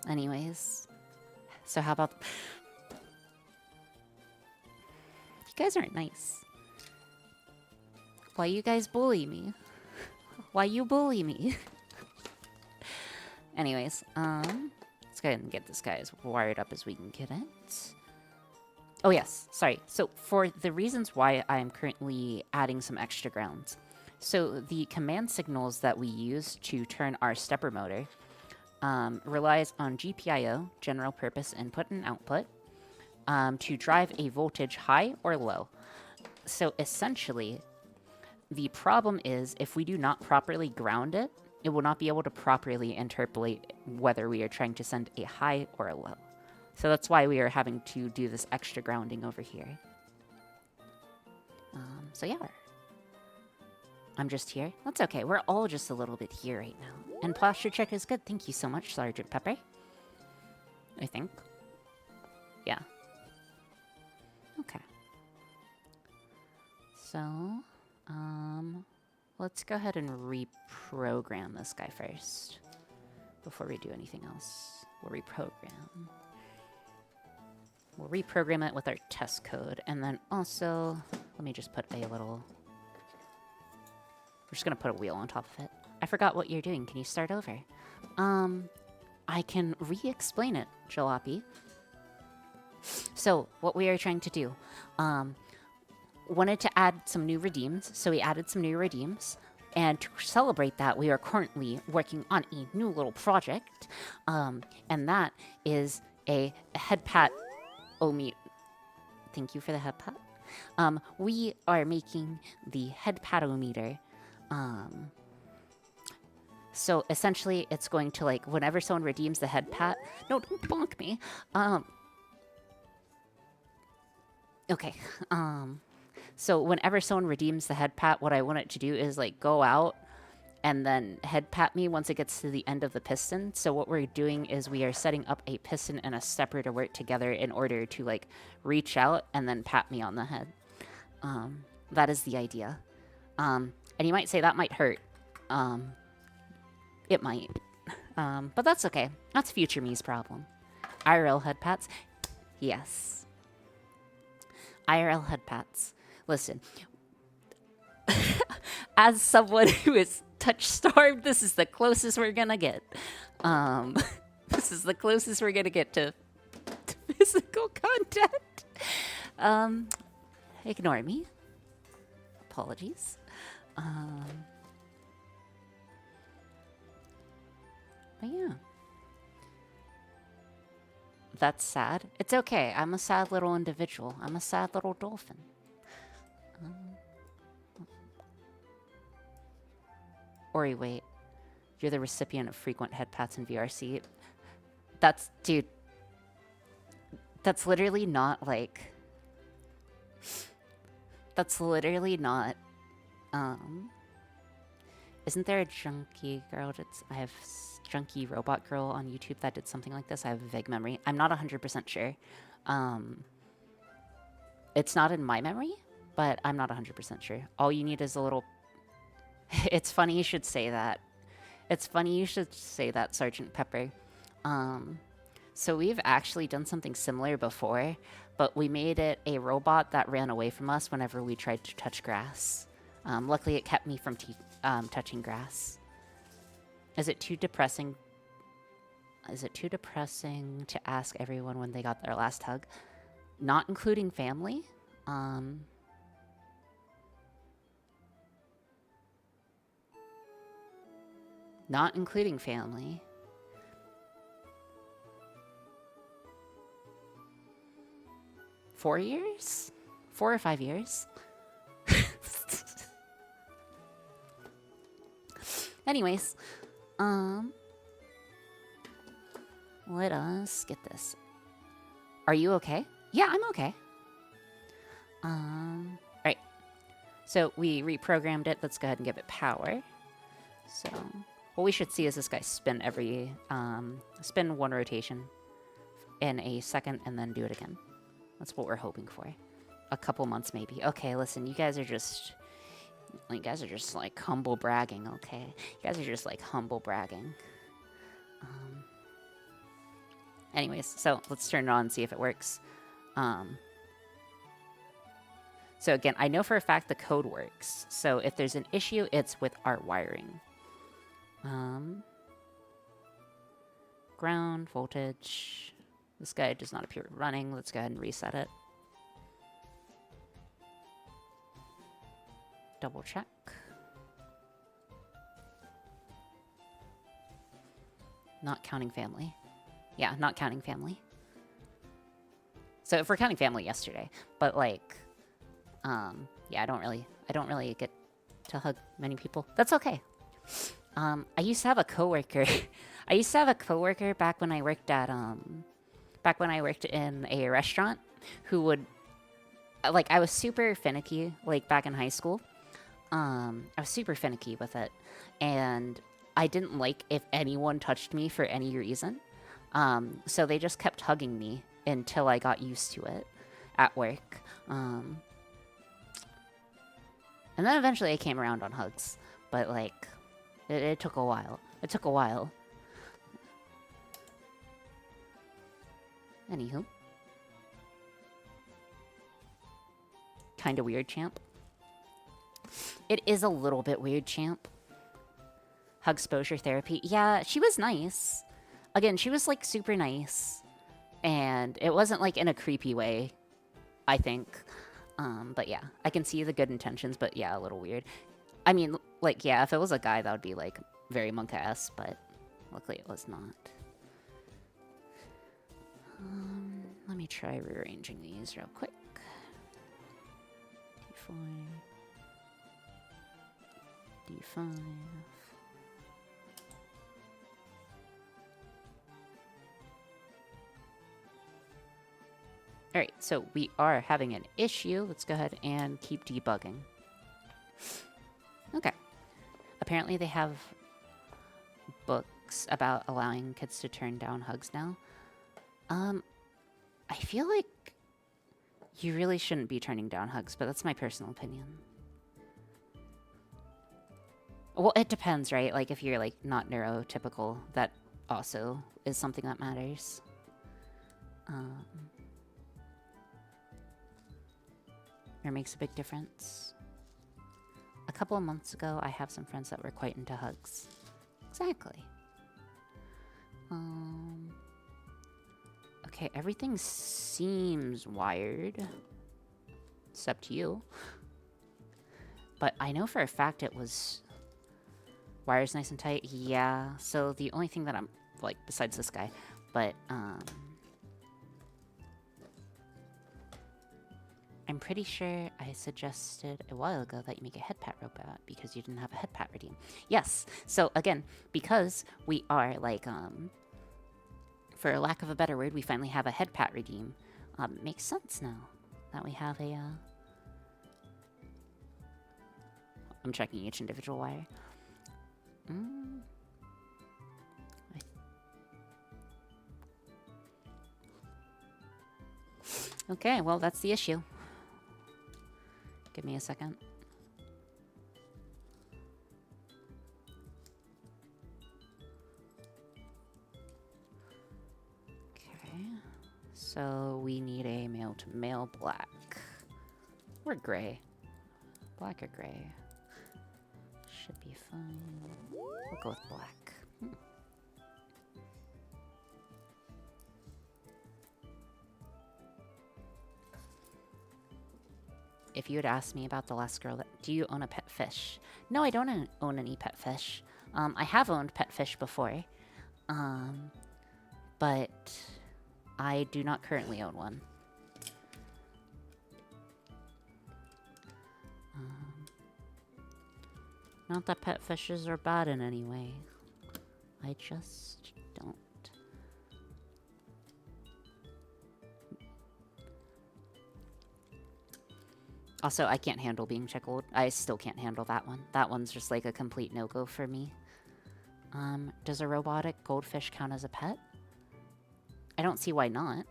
Anyways, so how about... You guys aren't nice. Why you guys bully me? Why you bully me? Anyways, let's go ahead and get this guy as wired up as we can get it. Oh yes, sorry. So for the reasons why I am currently adding some extra grounds. So the command signals that we use to turn our stepper motor relies on GPIO, general purpose input and output, to drive a voltage high or low. So essentially, the problem is if we do not properly ground it, it will not be able to properly interpolate whether we are trying to send a high or a low. So that's why we are having to do this extra grounding over here. So yeah. I'm just here. That's okay. We're all just a little bit here right now. And posture check is good. Thank you so much, Sergeant Pepper. I think. Yeah. Okay. So, let's go ahead and reprogram this guy first before we do anything else. We'll reprogram it with our test code, and then also, let me just put a little... We're just gonna put a wheel on top of it. I forgot what you're doing. Can you start over? I can re-explain it, Jalopy. So, what we are trying to do, wanted to add some new redeems, so we added some new redeems. And to celebrate that, we are currently working on a new little project, and that is a Headpat Omeet. Thank you for the Headpat. We are making the Headpat-O-meter. So essentially, it's going to, like, whenever someone redeems the Headpat... No, don't bonk me. Okay. So whenever someone redeems the head pat, what I want it to do is like go out and then head pat me once it gets to the end of the piston. So what we're doing is we are setting up a piston and a stepper to work together in order to like reach out and then pat me on the head. That is the idea. And you might say that might hurt. It might. But that's okay. That's future me's problem. IRL head pats? Yes. IRL head pats. Listen, as someone who is touch starved, this is the closest we're gonna get. This is the closest we're gonna get to physical contact. Ignore me. Apologies. But yeah. That's sad. It's okay. I'm a sad little individual. I'm a sad little dolphin. Ori, wait. You're the recipient of frequent head pats in VRC. That's, dude. That's literally not like... That's literally not... Isn't there a junkie girl I have junkie robot girl on YouTube that did something like this? I have a vague memory. I'm not 100% sure. It's not in my memory, but I'm not 100% sure. All you need is a little... It's funny you should say that. It's funny you should say that, Sergeant Pepper. So we've actually done something similar before, but we made it a robot that ran away from us whenever we tried to touch grass. Luckily, it kept me from touching grass. Is it too depressing? Is it too depressing to ask everyone when they got their last hug? Not including family? Not including family. Four years? 4 or 5 years? Anyways, let us get this. Are you okay? Yeah, I'm okay. Right. So we reprogrammed it. Let's go ahead and give it power. So what we should see is this guy spin spin one rotation in a second and then do it again. That's what we're hoping for. A couple months maybe. Okay, listen, you guys are just like humble bragging, okay? You guys are just like humble bragging. Anyways, so let's turn it on and see if it works. So again, I know for a fact the code works. So if there's an issue, it's with our wiring. Ground, voltage. This guy does not appear running. Let's go ahead and reset it. Double check. Not counting family. Yeah, not counting family. So if we're counting family yesterday, but like, yeah, I don't really get to hug many people. That's okay. I used to have a coworker. I used to have a coworker back when I worked at back when I worked in a restaurant, who would, like, I was super finicky, like back in high school. I was super finicky with it, and I didn't like if anyone touched me for any reason. So they just kept hugging me until I got used to it at work. And then eventually I came around on hugs, but like, it took a while. It took a while. Anywho. Kinda weird, champ. It is a little bit weird, champ. Hug exposure therapy. Yeah, she was nice. Again, she was like super nice. And it wasn't like in a creepy way, I think. But yeah, I can see the good intentions, but yeah, a little weird. I mean, like, yeah, if it was a guy, that would be like very monk-esque, but luckily it was not. Let me try rearranging these real quick. D4. D5. All right, so we are having an issue. Let's go ahead and keep debugging. Okay. Apparently they have books about allowing kids to turn down hugs now. I feel like you really shouldn't be turning down hugs, but that's my personal opinion. Well, it depends, right? Like, if you're, like, not neurotypical, that also is something that matters. Or makes a big difference. A couple of months ago, I have some friends that were quite into hugs. Exactly. Okay, everything seems wired. Except you. But I know for a fact it was... Wires nice and tight? Yeah. So the only thing that I'm... Like, besides this guy. But, I'm pretty sure I suggested a while ago that you make a Headpat Robot because you didn't have a Headpat redeem. Yes. So, again, because we are, like, for lack of a better word, we finally have a Headpat redeem. Makes sense now that we have a, I'm checking each individual wire. Okay, well, that's the issue. Give me a second. Okay. So we need a male to male black. Or gray. Black or gray. Should be fine. We'll go with black. If you had asked me about the last girl, do you own a pet fish? No, I don't own any pet fish. I have owned pet fish before. But I do not currently own one. Not that pet fishes are bad in any way. I just don't. Also, I can't handle being tickled. I still can't handle that one. That one's just like a complete no-go for me. Does a robotic goldfish count as a pet? I don't see why not.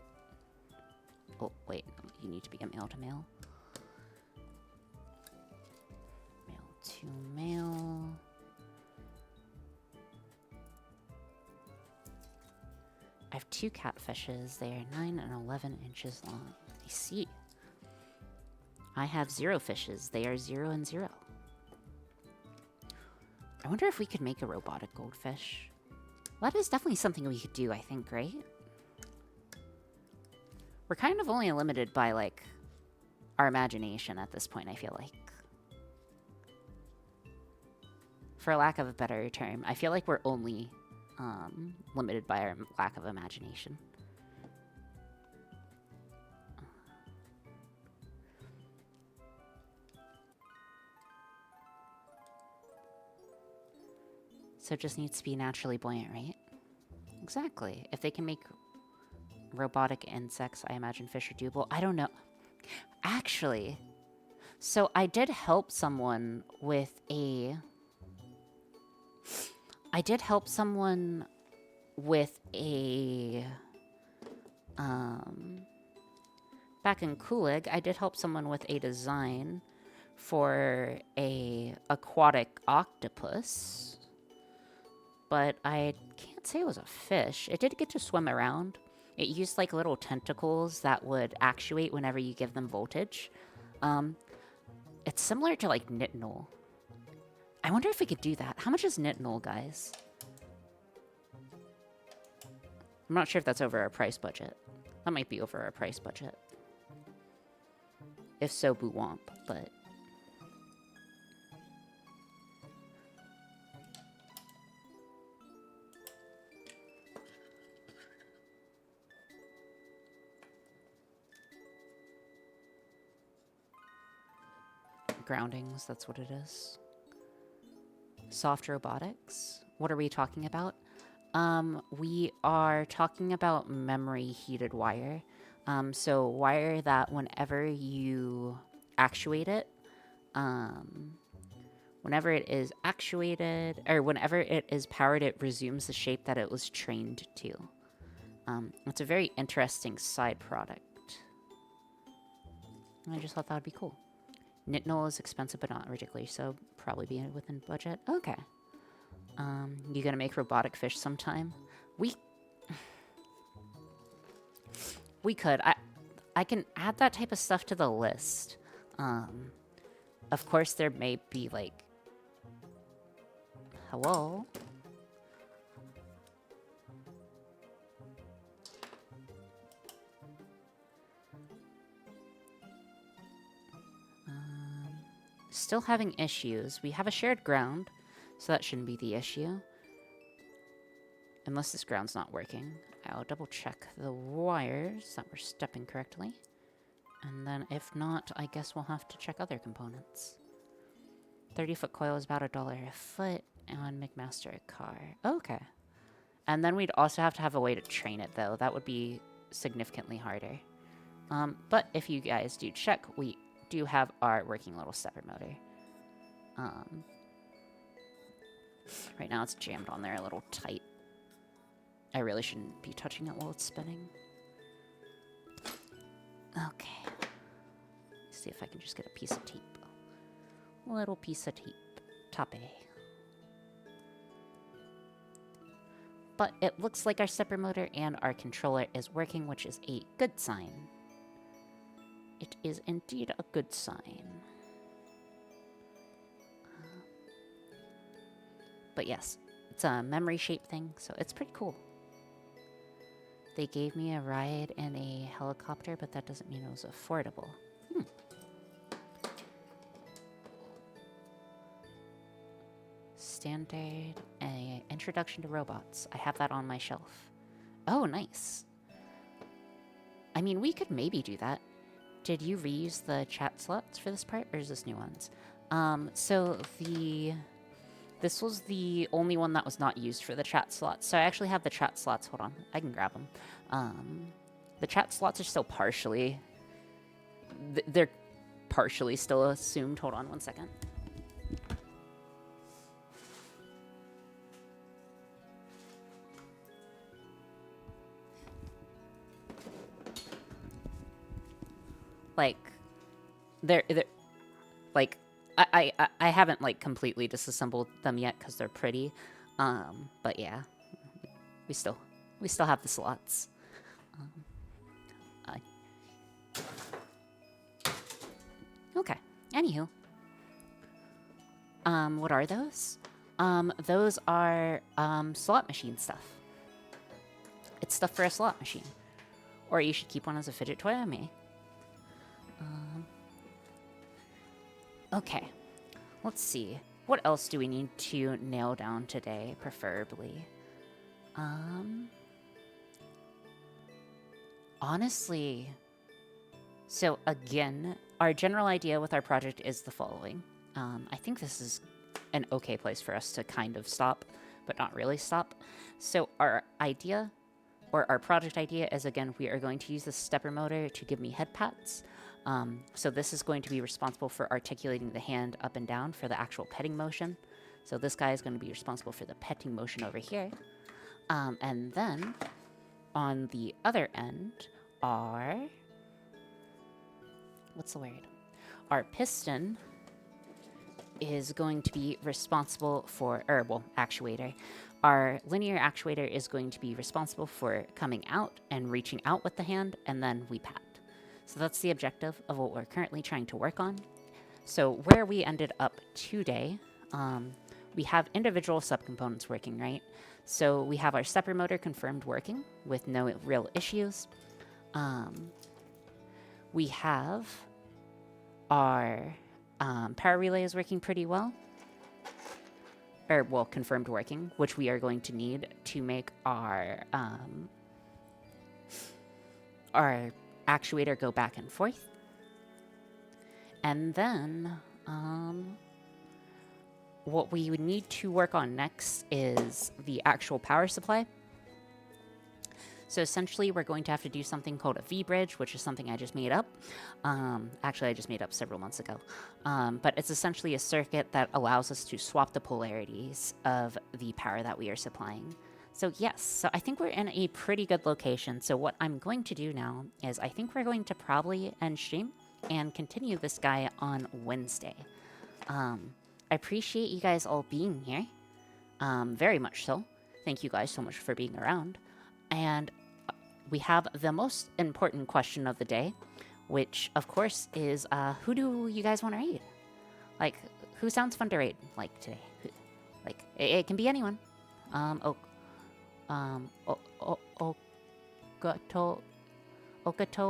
Oh, wait. You need to be a male to male. Male to male. I have 2 catfishes. They are 9 and 11 inches long. I see. I have 0 fishes. They are 0 and 0. I wonder if we could make a robotic goldfish. Well, that is definitely something we could do, I think, right? We're kind of only limited by, like, our imagination at this point, I feel like. For lack of a better term, I feel like we're only limited by our lack of imagination. So it just needs to be naturally buoyant, right? Exactly. If they can make robotic insects, I imagine fish are doable. I don't know. Actually, so I did help someone with a... back in Kulig, I did help someone with a design for a aquatic octopus. But I can't say it was a fish. It did get to swim around. It used like little tentacles that would actuate whenever you give them voltage. It's similar to like Nitnol. I wonder if we could do that. How much is Nitnol, guys? I'm not sure if that's over our price budget. That might be over our price budget. If so, boo womp, but... Groundings, that's what it is. Soft robotics. What are we talking about? We are talking about memory heated wire. So wire that whenever you actuate it, whenever it is actuated, or whenever it is powered, it resumes the shape that it was trained to. It's a very interesting side product. I just thought that would be cool. Nitnol is expensive, but not ridiculous, so probably be within budget. Okay. You gonna make robotic fish sometime? We could. I can add that type of stuff to the list. Of course, there may be like, hello. Still having issues. We have a shared ground, so that shouldn't be the issue. Unless this ground's not working. I'll double check the wires that we're stepping correctly. And then if not, I guess we'll have to check other components. 30-foot coil is about $1 a foot on McMaster car. Okay. And then we'd also have to have a way to train it, though. That would be significantly harder. But if you guys do check, we do have our working little stepper motor. Right now it's jammed on there a little tight. I really shouldn't be touching it while it's spinning. Okay. Let's see if I can just get a piece of tape. A little piece of tape. Top A. But it looks like our stepper motor and our controller is working, which is a good sign. It is indeed a good sign. But yes, it's a memory shape thing, so it's pretty cool. They gave me a ride in a helicopter, but that doesn't mean it was affordable. Standard Introduction to Robots. I have that on my shelf. Oh, nice. I mean, we could maybe do that. Did you reuse the chat slots for this part, or is this new ones? This was the only one that was not used for the chat slots. So I actually have the chat slots. Hold on. I can grab them. The chat slots are still partially... they're partially still assumed. Hold on one second. Like, they're like... I haven't, like, completely disassembled them yet because they're pretty. But yeah, we still have the slots. Okay. Anywho. What are those? Those are, slot machine stuff. It's stuff for a slot machine. Or you should keep one as a fidget toy on me. Okay, let's see. What else do we need to nail down today, preferably? Honestly, so again, our general idea with our project is the following. I think this is an okay place for us to kind of stop, but not really stop. So our idea, or our project idea is, again, we are going to use the stepper motor to give me head pats. So this is going to be responsible for articulating the hand up and down for the actual petting motion. So this guy is going to be responsible for the petting motion over here. And then on the other end are... what's the word? Our piston is going to be responsible for... actuator. Our linear actuator is going to be responsible for coming out and reaching out with the hand, and then we pat. So that's the objective of what we're currently trying to work on. So where we ended up today, we have individual subcomponents working, right? So we have our stepper motor confirmed working with no real issues. We have our power relay is working pretty well. Confirmed working, which we are going to need to make our actuator go back and forth. And then what we would need to work on next is the actual power supply. So essentially, we're going to have to do something called a V-bridge, which is something I just made up. Actually, I just made up several months ago. But it's essentially a circuit that allows us to swap the polarities of the power that we are supplying. So yes, so I think we're in a pretty good location. So what I'm going to do now is I think we're going to probably end stream and continue this guy on Wednesday. I appreciate you guys all being here. Very much so. Thank you guys so much for being around. And we have the most important question of the day, which, of course, is who do you guys want to raid? Like, who sounds fun to raid, like, today? Like, it can be anyone. Okato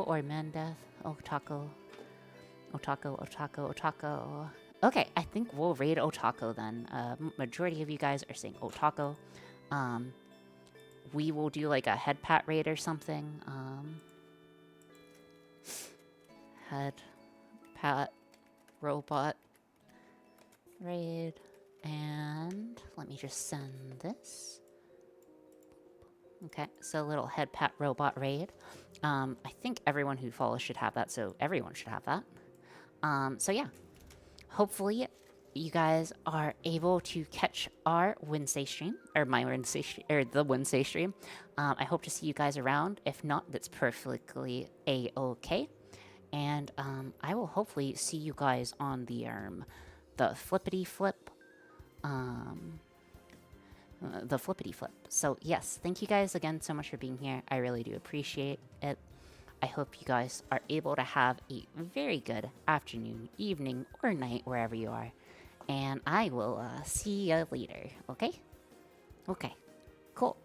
or Mendeth, Otako. Okay, I think we'll raid Otako then. Majority of you guys are saying Otako. We will do like a Headpat raid or something. Headpat Robot raid. And let me just send this. Okay, so a little Headpat Robot raid. I think everyone who follows should have that, so everyone should have that. So yeah, hopefully you guys are able to catch our Wednesday stream, or my Wednesday, or the Wednesday stream. I hope to see you guys around. If not, that's perfectly a-okay. And I will hopefully see you guys on the flippity flip. The flippity flip. So yes, thank you guys again so much for being here. I really do appreciate it. I hope you guys are able to have a very good afternoon, evening, or night wherever you are. And I will see you later, okay? Okay, cool.